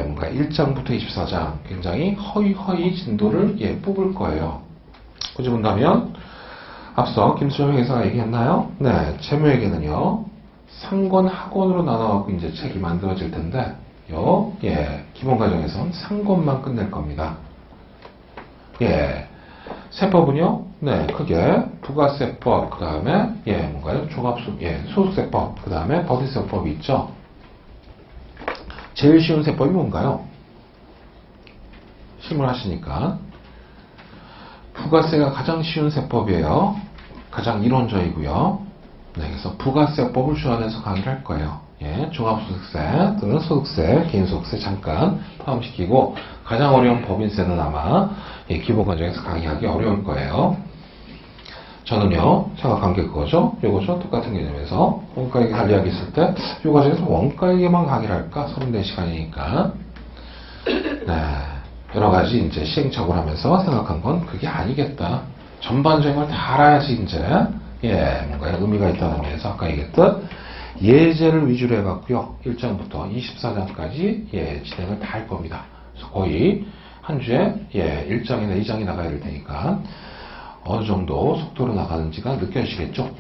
뭔가 1장부터 24장 굉장히 허위 진도를 뽑을 거예요. 굳이 본다면 앞서 김수영 회사가 얘기했나요? 채무회계는요 상권 학원으로 나눠갖고 이제 책이 만들어질 텐데 기본 과정에선 상권만 끝낼 겁니다. 세법은요 크게 부가세법 그 다음에 뭔가요 소득세법 그 다음에 법인세법이 있죠. 제일 쉬운 세법이 뭔가요? 실무하시니까 부가세가 가장 쉬운 세법이에요. 가장 이론적이고요. 그래서 부가세법을 주안해서 강의를 할 거예요. 종합소득세 또는 소득세, 개인소득세 잠깐 포함시키고 가장 어려운 법인세는 아마 기본 과정에서 강의하기 어려울 거예요. 저는요 생각한 게 그거죠. 요거죠. 똑같은 개념에서 원가액 관리하기 있을 때 요 과정에서 원가액에만 강의를 할까? 34시간이니까 여러가지 이제 시행착오를 하면서 생각한 건 그게 아니겠다. 전반적인 걸 다 알아야지 이제 뭔가 의미가 있다는 의미에서 아까 얘기했던 예제를 위주로 해갖고요 1장부터 24장까지 진행을 다 할 겁니다. 그래서 거의 한 주에 1장이나 2장이 나가야 될 테니까 어느 정도 속도로 나가는지가 느껴지시겠죠?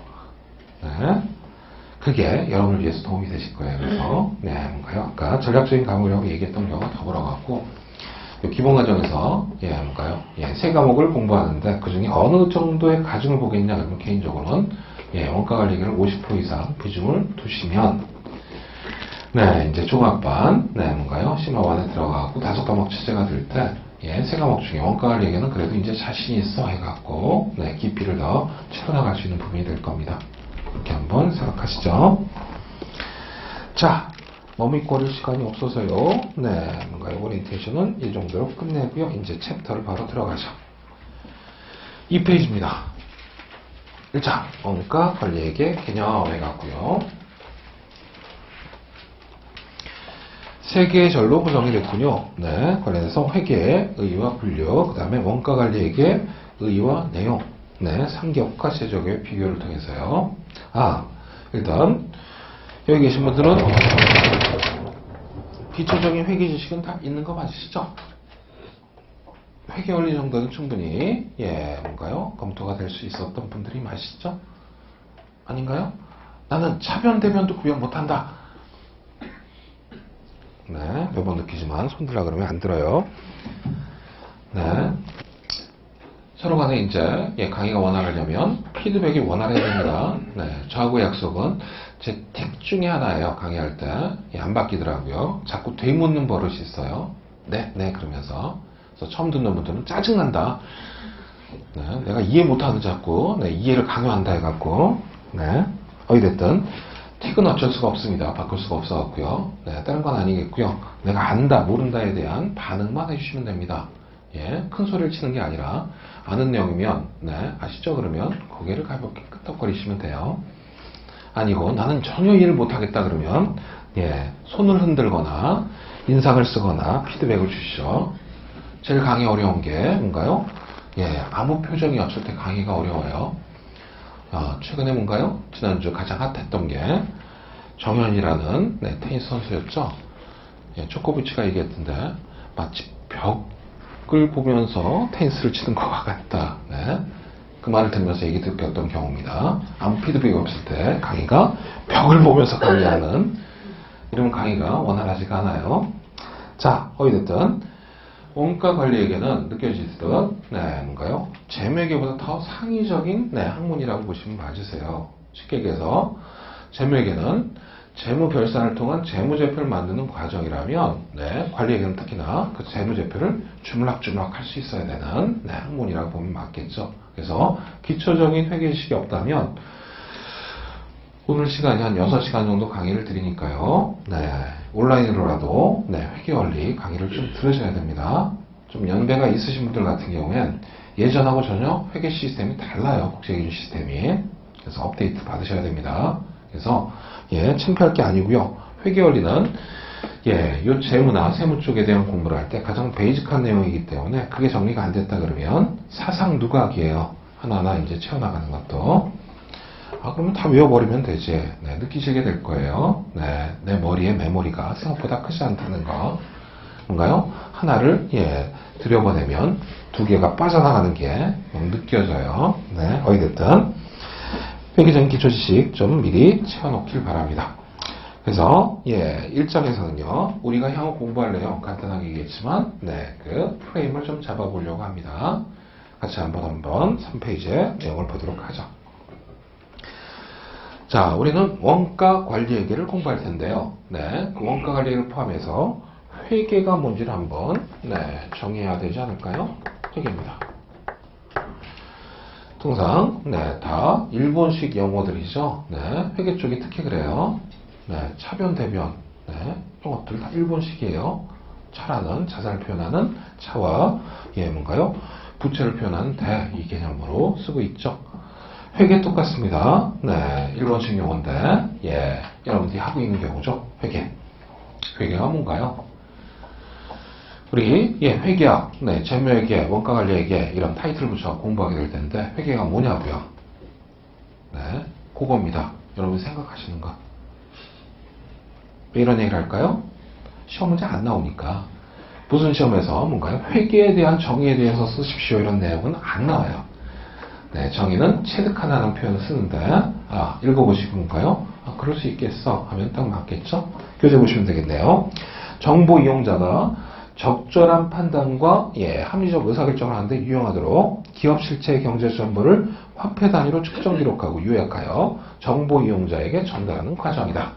그게 여러분을 위해서 도움이 되실 거예요. 그래서 뭔가요? 아까 전략적인 과목이라고 얘기했던 경우가 더불어갖고 기본 과정에서 뭔가요? 세 과목을 공부하는데 그 중에 어느 정도의 가중을 보겠냐 그러면 개인적으로는 원가 관리계를 50% 이상 비중을 두시면 이제 종합반 뭔가요? 심화반에 들어가고 5과목 체제가 될 때 세 과목 중에 원가 관리계는 그래도 이제 자신이 있어 해갖고 깊이를 더 채워나갈 수 있는 부분이 될 겁니다. 그렇게 한번 생각하시죠. 자, 머뭇거릴 시간이 없어서요. 뭔가요? 오리엔테이션은 이 정도로 끝내고요. 이제 챕터를 바로 들어가죠. 2페이지입니다. 1장 원가 관리액의 개념 해갖고요. 세 개의 절로 구성이 됐군요. 관련해서 회계, 의의와 분류, 그 다음에 원가 관리액의 의의와 내용, 상격과 세적의 비교를 통해서요. 일단 여기 계신 분들은 기초적인 회계 지식은 다 있는 거 맞으시죠? 회계 원리 정도는 충분히 뭔가요? 검토가 될 수 있었던 분들이 맞으시죠? 아닌가요? 나는 차변 대변도 구별 못한다. 몇 번 느끼지만 손들라 그러면 안 들어요. 서로 간에 이제 강의가 원활하려면 피드백이 원활해야 됩니다. 저하고의 약속은 제 팁 중에 하나예요. 강의할 때 안 바뀌더라고요. 자꾸 되묻는 버릇이 있어요. 그러면서 그래서 처음 듣는 분들은 짜증난다. 내가 이해 못하는 자꾸 이해를 강요한다 해갖고 어찌됐든 틱은 어쩔 수가 없습니다. 바꿀 수가 없어갖고요. 다른 건 아니겠고요. 내가 안다 모른다에 대한 반응만 해주시면 됩니다. 큰 소리를 치는 게 아니라 아는 내용이면 아시죠? 그러면 고개를 가볍게 끄덕거리시면 돼요. 아니고 나는 전혀 이해를 못하겠다 그러면 손을 흔들거나 인상을 쓰거나 피드백을 주시죠. 제일 강의 어려운 게 뭔가요? 아무 표정이 없을 때 강의가 어려워요. 최근에 뭔가요? 지난주 가장 핫했던 게 정현이라는 테니스 선수였죠. 조코비치가 얘기했던데 마치 벽을 보면서 테니스를 치는 것 같다. 그 말을 들으면서 얘기 듣겠던 경우입니다. 아무 피드백이 없을 때 강의가 벽을 보면서 강의하는 이런 강의가 원활하지가 않아요. 자, 어찌됐든 원가 관리에게는 느껴지듯 뭔가요? 재무회계보다 더 상위적인 학문이라고 보시면 맞으세요. 쉽게 얘기해서 재무회계는 재무 결산을 통한 재무제표를 만드는 과정이라면 관리회계는 특히나 그 재무제표를 주물럭주물럭 할 수 있어야 되는 학문이라고 보면 맞겠죠. 그래서 기초적인 회계식이 없다면 오늘 시간이 한 6시간 정도 강의를 드리니까요. 온라인으로라도 회계원리 강의를 좀 들으셔야 됩니다. 좀 연배가 있으신 분들 같은 경우엔 예전하고 전혀 회계 시스템이 달라요. 국제기준 시스템이. 그래서 업데이트 받으셔야 됩니다. 그래서 창피할 게 아니고요. 회계원리는 요 재무나 세무 쪽에 대한 공부를 할 때 가장 베이직한 내용이기 때문에 그게 정리가 안 됐다 그러면 사상 누각이에요. 하나하나 이제 채워나가는 것도. 그러면 다 외워버리면 되지. 느끼시게 될 거예요. 내 머리의 메모리가 생각보다 크지 않다는 거. 뭔가요? 하나를 들여보내면 두 개가 빠져나가는 게 느껴져요. 어찌됐든 회계적인 기초지식 좀 미리 채워놓길 바랍니다. 그래서 1장에서는요 우리가 향후 공부할 내용 간단하게 얘기했지만 그 프레임을 좀 잡아보려고 합니다. 같이 한번 3페이지의 내용을 보도록 하죠. 자, 우리는 원가 관리회계를 공부할 텐데요. 그 원가 관리회계를 포함해서 회계가 뭔지를 한번 정해야 되지 않을까요? 회계입니다. 통상 다 일본식 용어들이죠. 회계 쪽이 특히 그래요. 차변, 대변 이런 것들 다 일본식이에요. 차라는 자산을 표현하는 차와 뭔가요? 부채를 표현하는 대 이 개념으로 쓰고 있죠. 회계 똑같습니다. 일본식 용어인데 여러분들이 하고 있는 경우죠. 회계가 뭔가요? 우리 회계학, 재무회계, 원가관리회계 이런 타이틀을 붙여 공부하게 될 텐데 회계가 뭐냐고요? 그겁니다. 여러분이 생각하시는 거. 왜 이런 얘기를 할까요? 시험 문제 안 나오니까. 무슨 시험에서 뭔가요? 회계에 대한 정의에 대해서 쓰십시오 이런 내용은 안 나와요. 정의는 체득하다는 표현을 쓰는데 읽어보시고 뭔가요? 그럴 수 있겠어 하면 딱 맞겠죠? 교재 보시면 되겠네요. 정보 이용자가 적절한 판단과 합리적 의사결정을 하는데 유용하도록 기업 실체 경제 정보를 화폐 단위로 측정 기록하고 요약하여 정보 이용자에게 전달하는 과정이다.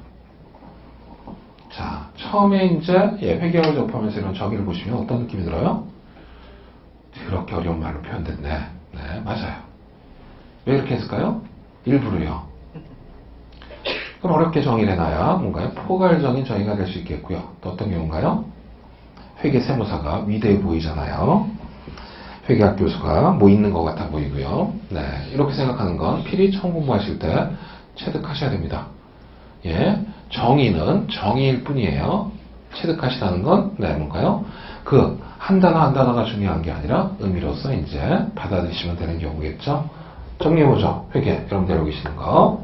자, 처음에 이제 회계학을 접하면서 이런 정의를 보시면 어떤 느낌이 들어요? 그렇게 어려운 말로 표현됐네. 맞아요. 왜 이렇게 했을까요? 일부러요. 그럼 어렵게 정의를 해놔야 뭔가요? 포괄적인 정의가 될 수 있겠고요. 또 어떤 경우인가요? 회계 세무사가 위대해 보이잖아요. 회계학 교수가 뭐 있는 것 같아 보이고요. 이렇게 생각하는 건 필히 처음 공부하실 때 체득하셔야 됩니다. 정의는 정의일 뿐이에요. 체득하시라는 건 뭔가요? 그 한 단어 한 단어가 중요한 게 아니라 의미로서 이제 받아들이시면 되는 경우겠죠. 정리해보죠. 회계 여러분들 알고 계시는 거.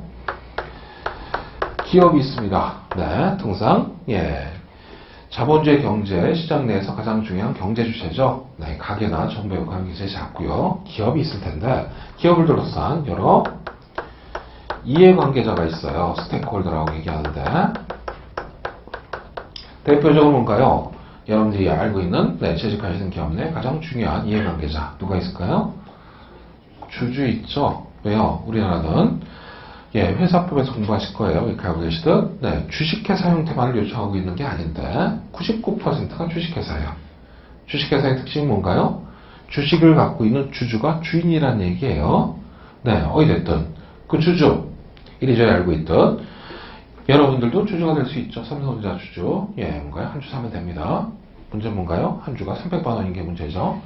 기업이 있습니다. 통상 자본주의 경제 시장 내에서 가장 중요한 경제 주체죠. 가계나 정부의 관계자 잡고요. 기업이 있을 텐데 기업을 둘러싼 여러 이해관계자가 있어요. 스테이크홀더라고 얘기하는데 대표적으로 뭔가요? 여러분들이 알고 있는 재직하시는 기업 내 가장 중요한 이해관계자 누가 있을까요? 주주 있죠. 왜요? 우리나라는 회사법에서 공부하실 거예요. 이렇게 알고 계시듯 주식회사 형태만을 요청하고 있는 게 아닌데 99%가 주식회사예요. 주식회사의 특징이 뭔가요? 주식을 갖고 있는 주주가 주인이라는 얘기예요. 어찌됐든 그 주주 이리저리 알고 있듯 여러분들도 주주가 될 수 있죠. 삼성전자 주주 뭔가요? 한 주 사면 됩니다. 문제는 뭔가요? 한 주가 300만 원인 게 문제죠.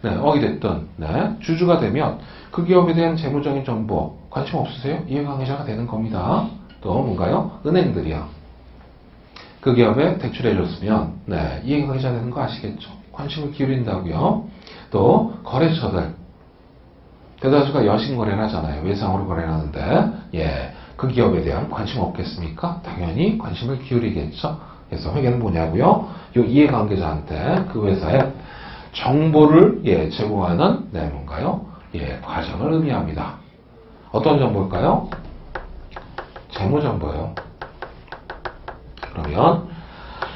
어찌됐든 주주가 되면 그 기업에 대한 재무적인 정보 관심 없으세요? 이해관계자가 되는 겁니다. 또 뭔가요? 은행들이요. 그 기업에 대출해줬으면 네, 이해관계자 되는 거 아시겠죠? 관심을 기울인다고요. 또 거래처들 대다수가 여신 거래를 하잖아요. 외상으로 거래를 하는데 예, 그 기업에 대한 관심 없겠습니까? 당연히 관심을 기울이겠죠. 그래서 회계는 뭐냐고요? 요 이해관계자한테 그 회사의 정보를 예, 제공하는 네, 뭔가요? 예, 과정을 의미합니다. 어떤 정보일까요? 재무정보예요. 그러면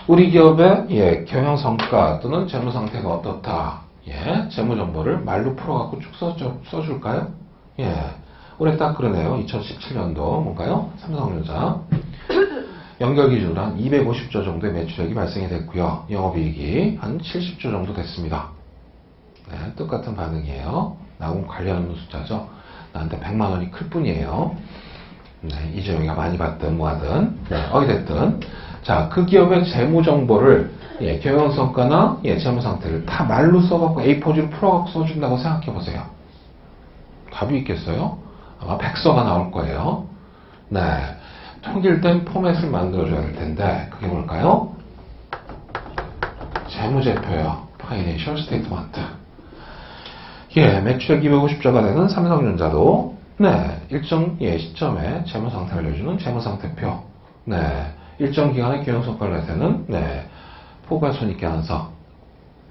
우리 기업의 예, 경영성과 또는 재무상태가 어떻다. 예, 재무정보를 말로 풀어갖고 쭉 써줄까요? 예, 올해 딱 그러네요. 2017년도 뭔가요? 삼성전자 연결 기준으로 한 250조 정도의 매출액이 발생이 됐고요. 영업이익이 한 70조 정도 됐습니다. 네, 똑같은 반응이에요. 나하고 관련없는 숫자죠. 나한테 100만 원이 클 뿐이에요. 네, 이재용이가 많이 받든 뭐하든 네, 어찌됐든 자, 그 기업의 재무정보를 예, 경영성과나 예, 재무상태를 다 말로 써갖고 A4지로 풀어갖고 써준다고 생각해보세요. 답이 있겠어요? 아마 100서가 나올 거예요. 네, 통일된 포맷을 만들어줘야 될 텐데 그게 뭘까요? 재무제표요. Financial Statement. 예, 매출액 250조가 되는 삼성전자도 네, 일정 예, 시점에 재무상태를 알려주는 재무상태표. 네, 일정 기간의 경영성과를 나타내는 네, 포괄손익계산서.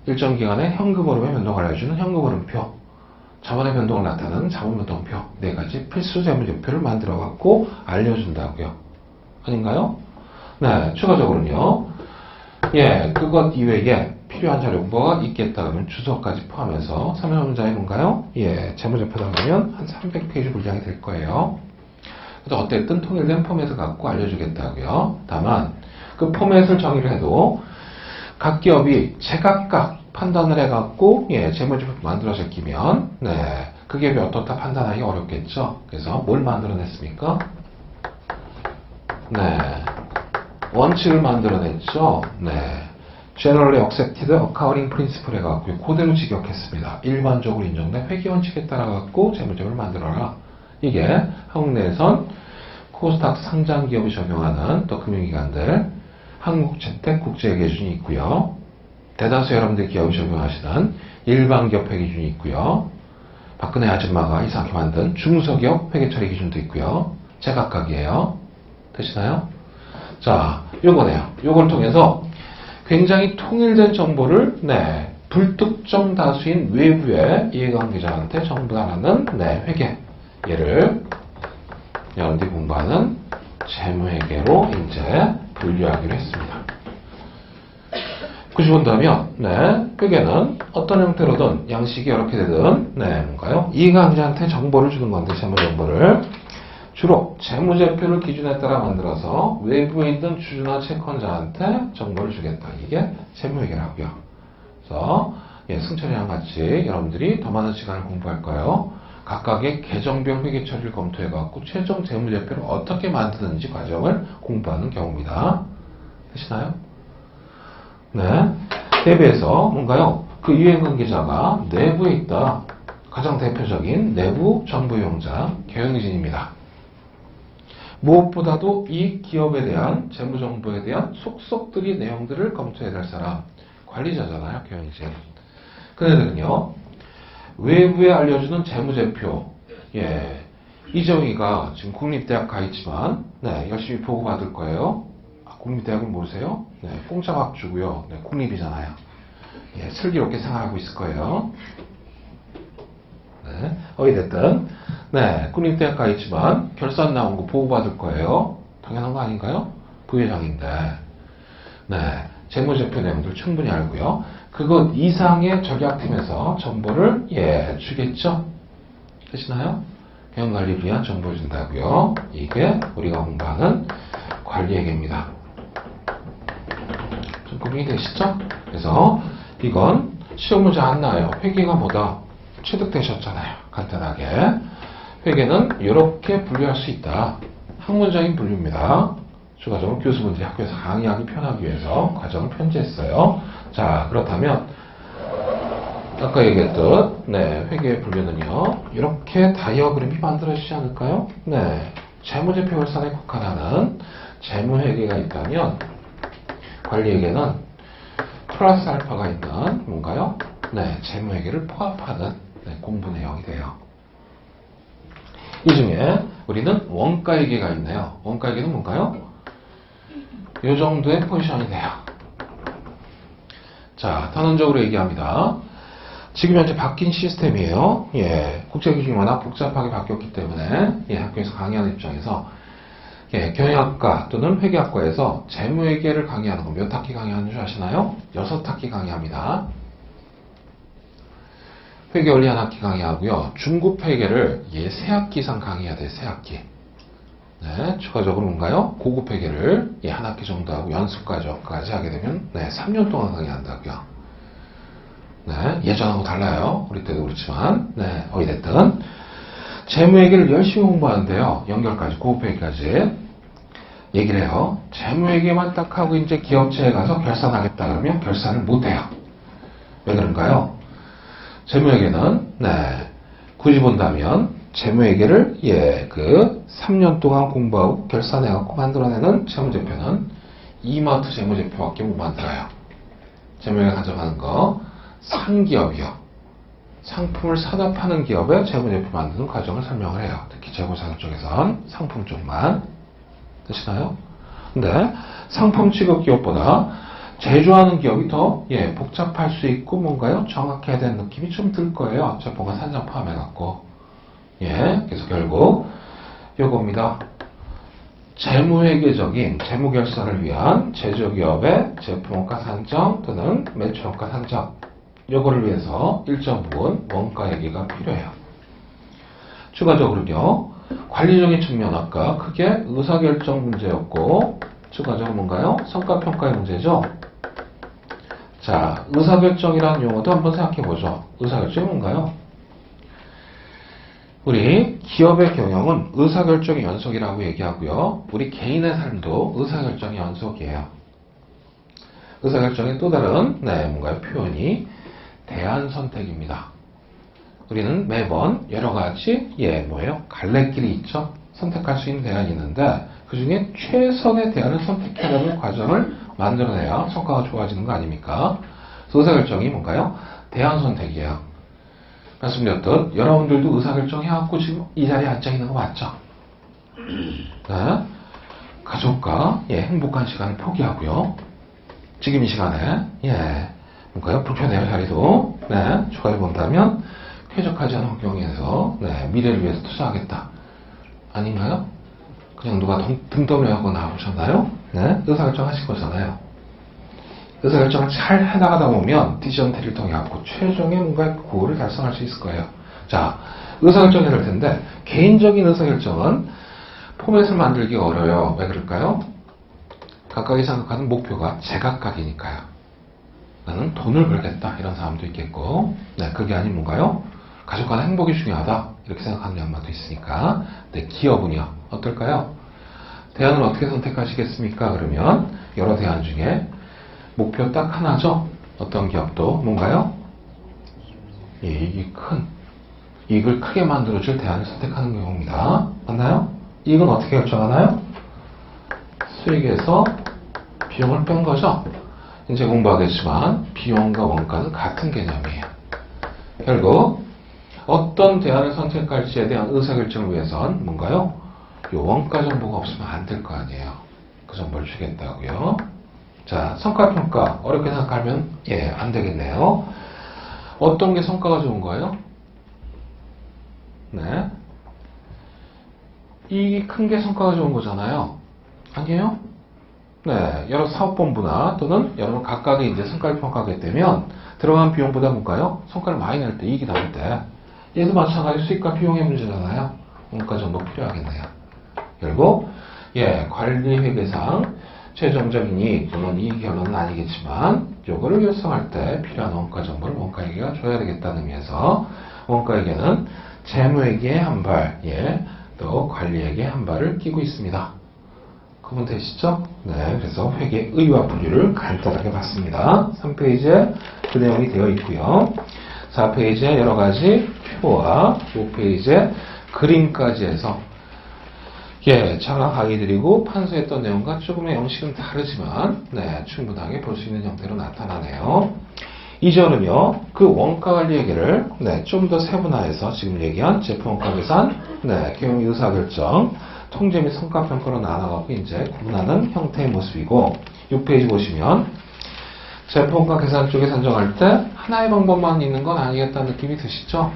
일정 기간의 현금 흐름의 변동을 알려주는 현금 흐름표. 자본의 변동을 나타내는 자본 변동표. 네 가지 필수 재무제표를 만들어 갖고 알려준다고요. 아닌가요? 네, 추가적으로는요. 예, 그것 이외에 필요한 자료가 있겠다 그러면 주소까지 포함해서 삼성전자의 뭔가요? 예, 재무제표다 보면 한 300페이지 분량이 될 거예요. 그래서 어쨌든 통일된 포맷을 갖고 알려주겠다고요. 다만 그 포맷을 정의를 해도 각 기업이 제각각 판단을 해갖고 예, 재무제표 만들어 제끼면 네, 그 기업이 어떻다 판단하기 어렵겠죠. 그래서 뭘 만들어냈습니까? 네, 원칙을 만들어냈죠. 네, Generally Accepted Accounting Principle 해갖고 그대로 직역했습니다. 일반적으로 인정된 회계원칙에 따라갖고 재무제표를 만들어라. 이게 한국 내에선 코스닥 상장 기업이 적용하는 또 금융기관들 한국재택국제회계 기준이 있고요. 대다수 여러분들 기업이 적용하시는 일반기업 회계 기준이 있고요. 박근혜 아줌마가 이상하게 만든 중소기업 회계처리 기준도 있고요. 제각각이에요. 되시나요? 자, 요거네요. 요걸 통해서 굉장히 통일된 정보를 네, 불특정 다수인 외부의 이해관계자한테 정보하는 네, 회계. 얘를 여러분들이 공부하는 재무회계로 이제 분류하기로 했습니다. 90원다면 네, 회계는 어떤 형태로든 양식이 이렇게 되든 네, 뭔가요? 이해관계자한테 정보를 주는 건데 재무정보를 주로 재무제표를 기준에 따라 만들어서 외부에 있는 주주나 채권자한테 정보를 주겠다. 이게 재무회계라고요. 그래서 예, 승철이랑 같이 여러분들이 더 많은 시간을 공부할 거예요. 각각의 계정별 회계 처리를 검토해갖고 최종 재무제표를 어떻게 만드는지 과정을 공부하는 경우입니다. 되시나요? 네. 대비해서 뭔가요? 그 이해관계자가 내부에 있다. 가장 대표적인 내부 정보용자 경영진입니다. 무엇보다도 이 기업에 대한 재무정보에 대한 속속들이 내용들을 검토해야 될 사람 관리자잖아요. 경영진. 그네들은요. 외부에 알려주는 재무제표. 예, 이정희가 지금 국립대학 가 있지만 네, 열심히 보고받을 거예요. 아, 국립대학을 모르세요? 네, 공짜학 주고요. 네, 국립이잖아요. 예, 슬기롭게 생활하고 있을 거예요. 네, 어찌됐든 네, 국립대학 가 있지만 결산 나온 거 보고받을 거예요. 당연한 거 아닌가요? 부회장인데 네, 재무제표 내용들 충분히 알고요. 그것 이상의 전략팀에서 정보를 예, 주겠죠? 되시나요? 경영관리를 위한 정보를 준다고요. 이게 우리가 공부하는 관리회계입니다. 좀 고민이 되시죠? 그래서 이건 시험 문제 안 나와요. 회계가 뭐다? 취득되셨잖아요. 간단하게. 회계는 이렇게 분류할 수 있다. 학문적인 분류입니다. 추가적으로 교수분들이 학교에서 강의하기 편하기 위해서 과정을 편지했어요. 자, 그렇다면 아까 얘기했던 네, 회계의 분류는요. 이렇게 다이어그램이 만들어지지 않을까요? 네, 재무제표 결산에 국한하는 재무회계가 있다면 관리회계는 플러스 알파가 있는 뭔가요? 네, 재무회계를 포함하는 공부 내용이 돼요. 이 중에 우리는 원가회계가 있네요. 원가회계는 뭔가요? 이 정도의 포지션이 돼요. 자, 단원적으로 얘기합니다. 지금 현재 바뀐 시스템이에요. 예, 국제기준이 워낙 복잡하게 바뀌었기 때문에 학교에서 강의하는 입장에서 경영학과 또는 회계학과에서 재무회계를 강의하는 거 몇 학기 강의하는 줄 아시나요? 6학기 강의합니다. 회계원리 한 학기 강의하고요. 중급 회계를 3학기 이상 강의해야 돼요. 3학기. 네, 추가적으로 뭔가요? 고급 회계를 한 학기 정도 하고 연수까지 하게 되면 3년 동안 강의한다고요. 네, 예전하고 달라요. 우리 때도 그렇지만 어찌됐든 재무회계를 열심히 공부하는데요. 연결까지 고급 회계까지 얘기를 해요. 재무회계만 딱 하고 이제 기업체에 가서 결산하겠다 그러면 결산을 못해요. 왜 그런가요? 재무회계는 굳이 본다면 재무회계를 3년 동안 공부하고 결산해갖고 만들어내는 재무제표는 이마트 재무제표밖에 못 만들어요. 재무회계 가져가는 거 상기업이요. 상품을 사다 파는 기업의 재무제표 만드는 과정을 설명을 해요. 특히 재고자료 쪽에선 상품 쪽만. 되시나요? 근데 상품 취급 기업보다 제조하는 기업이 더 복잡할 수 있고 뭔가요? 정확해야 되는 느낌이 좀 들 거예요. 제품과 산정 포함해갖고. 그래서 결국 요겁니다. 재무회계적인 재무결산을 위한 제조기업의 제품원가 산정 또는 매출원가 산정 요거를 위해서 일정 부분 원가회계가 필요해요. 추가적으로요. 관리적인 측면 아까 크게 의사결정 문제였고 추가적으로 뭔가요? 성과평가의 문제죠. 자, 의사결정이라는 용어도 한번 생각해보죠. 의사결정이 뭔가요? 우리 기업의 경영은 의사결정의 연속이라고 얘기하고요. 우리 개인의 삶도 의사결정의 연속이에요. 의사결정의 또 다른 뭔가요? 표현이 대안선택입니다. 우리는 매번 여러가지 뭐예요? 갈래길이 있죠? 선택할 수 있는 대안이 있는데 그 중에 최선의 대안을 선택해내는 과정을 만들어내야 성과가 좋아지는 거 아닙니까? 의사결정이 뭔가요? 대안선택이에요. 말씀드렸듯 여러분들도 의사결정해갖고 지금 이 자리에 앉아있는 거 맞죠? 네. 가족과 행복한 시간을 포기하고요. 지금 이 시간에 뭔가요? 불편해요 자리도. 추가해 본다면 쾌적하지 않은 환경에서 미래를 위해서 투자하겠다. 아닌가요? 그냥 누가 등 떠밀려갖고 나오셨나요? 의사결정 하실 거잖아요. 의사결정을 잘 해나가다 보면 디시전 트리를 통해 갖고 최종의 뭔가 고를 달성할 수 있을 거예요. 자, 의사결정이 될 텐데 개인적인 의사결정은 포맷을 만들기가 어려워요. 왜 그럴까요? 각각이 생각하는 목표가 제각각이니까요. 나는 돈을 벌겠다 이런 사람도 있겠고 그게 아닌 뭔가요? 가족 간의 행복이 중요하다 이렇게 생각하는 양반도 있으니까 기업은요 어떨까요? 대안을 어떻게 선택하시겠습니까? 그러면 여러 대안 중에 목표 딱 하나죠. 어떤 기업도 뭔가요? 이익을 크게 만들어줄 대안을 선택하는 경우입니다. 맞나요? 이익은 어떻게 결정하나요? 수익에서 비용을 뺀 거죠. 이제 공부하겠지만 비용과 원가는 같은 개념이에요. 결국 어떤 대안을 선택할지에 대한 의사결정을 위해선 뭔가요? 이 원가 정보가 없으면 안 될 거 아니에요. 그 정보를 주겠다고요. 자, 성과평가 어렵게 생각하면 안 되겠네요. 어떤 게 성과가 좋은 거예요? 이익이 큰 게 성과가 좋은 거잖아요. 아니에요? 여러 사업본부나 또는 여러분 각각의 이제 성과를 평가하게 되면 들어간 비용보다 뭔가요? 성과를 많이 낼 때, 이익이 나올 때 얘도 마찬가지 수익과 비용의 문제잖아요. 원가 정도 필요하겠네요. 결국 관리회계상 최종적인 이익 또는 이익 결론은 아니겠지만 요거를 결정할 때 필요한 원가 정보를 원가회계가 줘야 되겠다는 의미에서 원가회계는 재무회계의 한 발, 또 관리회계의 한 발을 끼고 있습니다. 구분 되시죠? 그래서 회계 의와 분류를 간단하게 봤습니다. 3페이지에 그 내용이 되어 있고요. 4페이지에 여러 가지 표와 5페이지에 그림까지 해서 예, 차가 강의드리고 판수했던 내용과 조금의 형식은 다르지만, 네, 충분하게 볼 수 있는 형태로 나타나네요. 이전은요, 그 원가 관리 얘기를, 네, 좀 더 세분화해서 지금 얘기한 제품 원가 계산, 네, 경영 의사결정, 통제 및 성과 평가로 나눠갖고 이제 구분하는 형태의 모습이고, 6페이지 보시면, 제품 원가 계산 쪽에 산정할 때 하나의 방법만 있는 건 아니겠다는 느낌이 드시죠?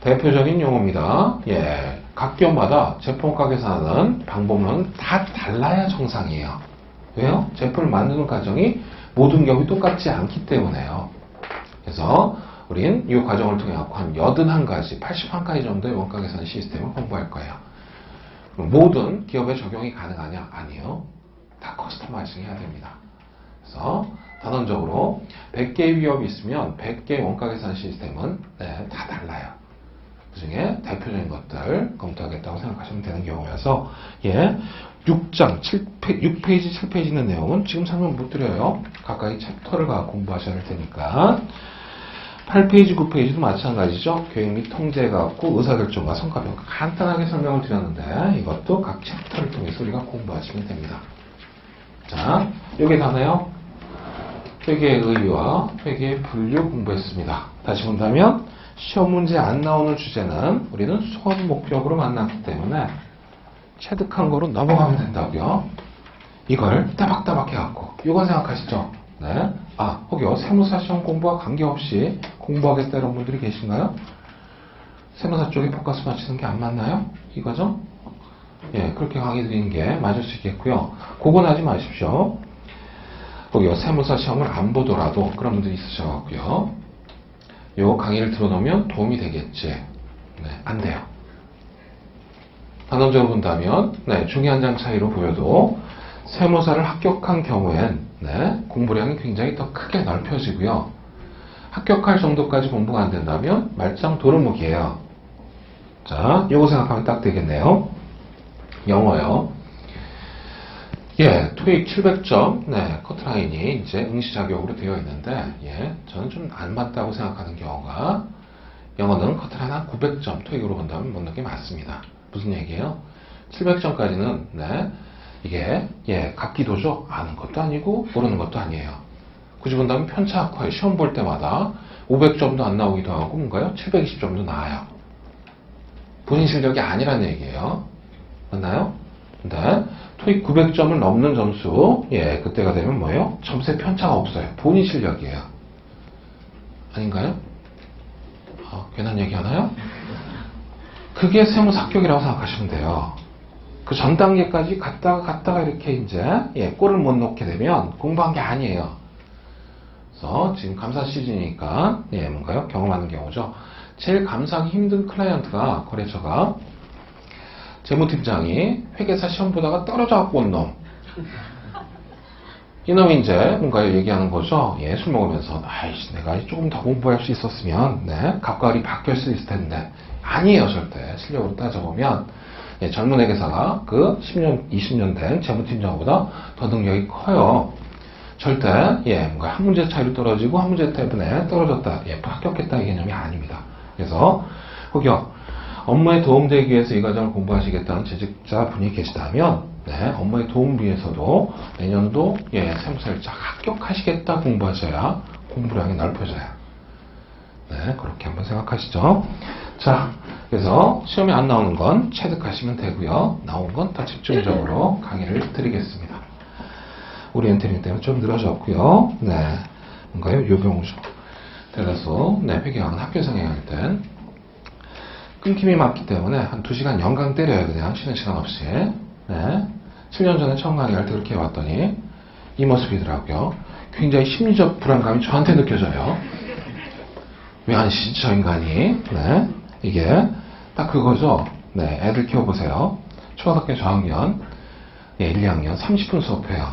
대표적인 용어입니다. 예, 각 기업마다 제품 원가 계산하는 방법은 다 달라야 정상이에요. 왜요? 제품을 만드는 과정이 모든 기업이 똑같지 않기 때문에요. 그래서 우린 이 과정을 통해 한 81가지, 81가지 정도의 원가 계산 시스템을 공부할 거예요. 모든 기업에 적용이 가능하냐? 아니요. 다 커스터마이징 해야 됩니다. 그래서 단원적으로 100개의 기업이 있으면 100개의 원가 계산 시스템은 네, 다 달라요. 그 중에 대표적인 것들 검토하겠다고 생각하시면 되는 경우여서 예, 6페이지, 7페이지 있는 내용은 지금 설명 못 드려요. 각각의 챕터를 공부하셔야 할 테니까. 8페이지, 9페이지도 마찬가지죠. 계획 및 통제 갖고 의사결정과 성과평가 간단하게 설명을 드렸는데 이것도 각 챕터를 통해서 우리가 공부하시면 됩니다. 자, 여기 가나요? 회계의 의의와 회계의 분류 공부했습니다. 다시 본다면 시험 문제 안 나오는 주제는 우리는 수업 목적으로 만났기 때문에 체득한 거로 넘어가면 된다고요. 이걸 따박따박 해갖고 이거 생각하시죠? 네. 아, 혹여 세무사 시험 공부와 관계없이 공부하겠다 이런 분들이 계신가요? 세무사 쪽에 포커스 맞추는 게 안 맞나요? 이거죠? 예, 그렇게 강의 드리는 게 맞을 수 있겠고요. 그건 하지 마십시오. 혹여 세무사 시험을 안 보더라도 그런 분들이 있으셔갖고요. 요 강의를 들어놓으면 도움이 되겠지. 네, 안 돼요. 단원적으로 본다면 네, 중요한 장 차이로 보여도 세무사를 합격한 경우엔 네, 공부량이 굉장히 더 크게 넓혀지고요. 합격할 정도까지 공부가 안 된다면 말짱 도루묵이에요. 자, 요거 생각하면 딱 되겠네요. 영어요. 예, 토익 700점, 네, 커트라인이 이제 응시 자격으로 되어 있는데, 예, 저는 좀 안 맞다고 생각하는 경우가, 영어는 커트라인 한 900점, 토익으로 본다면 못 넣는 게 맞습니다. 무슨 얘기예요? 700점까지는, 네, 이게, 예, 각기도죠? 아는 것도 아니고, 모르는 것도 아니에요. 굳이 본다면 편차학과에 시험 볼 때마다 500점도 안 나오기도 하고, 뭔가요? 720점도 나와요. 본인 실력이 아니라는 얘기예요. 맞나요? 근데 토익 900점을 넘는 점수, 예, 그때가 되면 뭐예요? 점수에 편차가 없어요. 본인 실력이에요. 아닌가요? 괜한 얘기 하나요? 그게 세무사 합격이라고 생각하시면 돼요. 그 전 단계까지 갔다가 이렇게 이제, 예, 골을 못 넣게 되면 공부한 게 아니에요. 그래서 지금 감사 시즌이니까, 예, 뭔가요? 경험하는 경우죠. 제일 감사하기 힘든 클라이언트가, 거래처가, 재무팀장이 회계사 시험 보다가 떨어져 갖고 온 놈. 이놈이 이제 뭔가 얘기하는 거죠. 예, 술 먹으면서 아이씨 내가 조금 더 공부할 수 있었으면 네, 갑과을이 바뀔 수 있을 텐데 아니에요. 절대 실력으로 따져보면 예, 젊은 회계사가 그 10년, 20년 된 재무팀장보다 더 능력이 커요. 절대 예, 뭔가 한 문제 차이로 떨어지고 한 문제 때문에 떨어졌다, 예, 합격했다는 개념이 아닙니다. 그래서 혹여 업무에 도움되기 위해서 이 과정을 공부하시겠다는 재직자분이 계시다면 네, 업무에 도움 위해서도 내년도 예, 세무사일자 합격하시겠다 공부하셔야 공부량이 넓혀져요. 네, 그렇게 한번 생각하시죠. 자, 그래서 시험에 안 나오는 건 체득하시면 되고요. 나온 건 더 집중적으로 강의를 드리겠습니다. 오리엔테링 때문에 좀 늘어졌고요. 네, 뭔가요? 요병우죠. 대다수 네, 회계학은 학교 생활할 땐 끊김이 많기 때문에 한 2시간 연강 때려요. 그냥 쉬는 시간 없이. 네. 7년 전에 처음 강의할 때 그렇게 해왔더니 이 모습이더라고요. 굉장히 심리적 불안감이 저한테 느껴져요. 왜 안 쉬지 저 인간이. 네. 이게 딱 그거죠. 네. 애들 키워보세요. 초등학교 저학년 1, 2학년 30분 수업해요.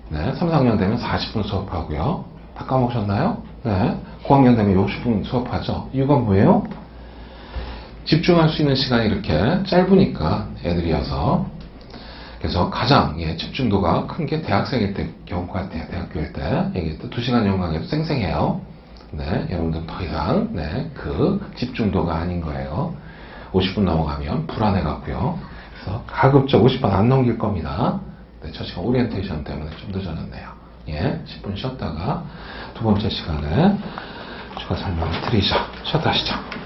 네. 3, 4학년 되면 40분 수업하고요. 다 까먹으셨나요? 네. 9학년 되면 60분 수업하죠. 이유가 뭐예요? 집중할 수 있는 시간이 이렇게 짧으니까 애들이어서. 그래서 가장 예, 집중도가 큰 게 대학생일 때 경우 같아요. 대학교일 때 얘기할 때 2시간 연강해도 쌩쌩해요. 네, 여러분들은 더 이상 네, 그 집중도가 아닌 거예요. 50분 넘어가면 불안해 갖고요. 그래서 가급적 50번 안 넘길 겁니다. 네, 저 시간 오리엔테이션 때문에 좀 늦어졌네요. 예, 10분 쉬었다가 두 번째 시간에 추가 설명을 드리죠. 쉬었다 하시죠.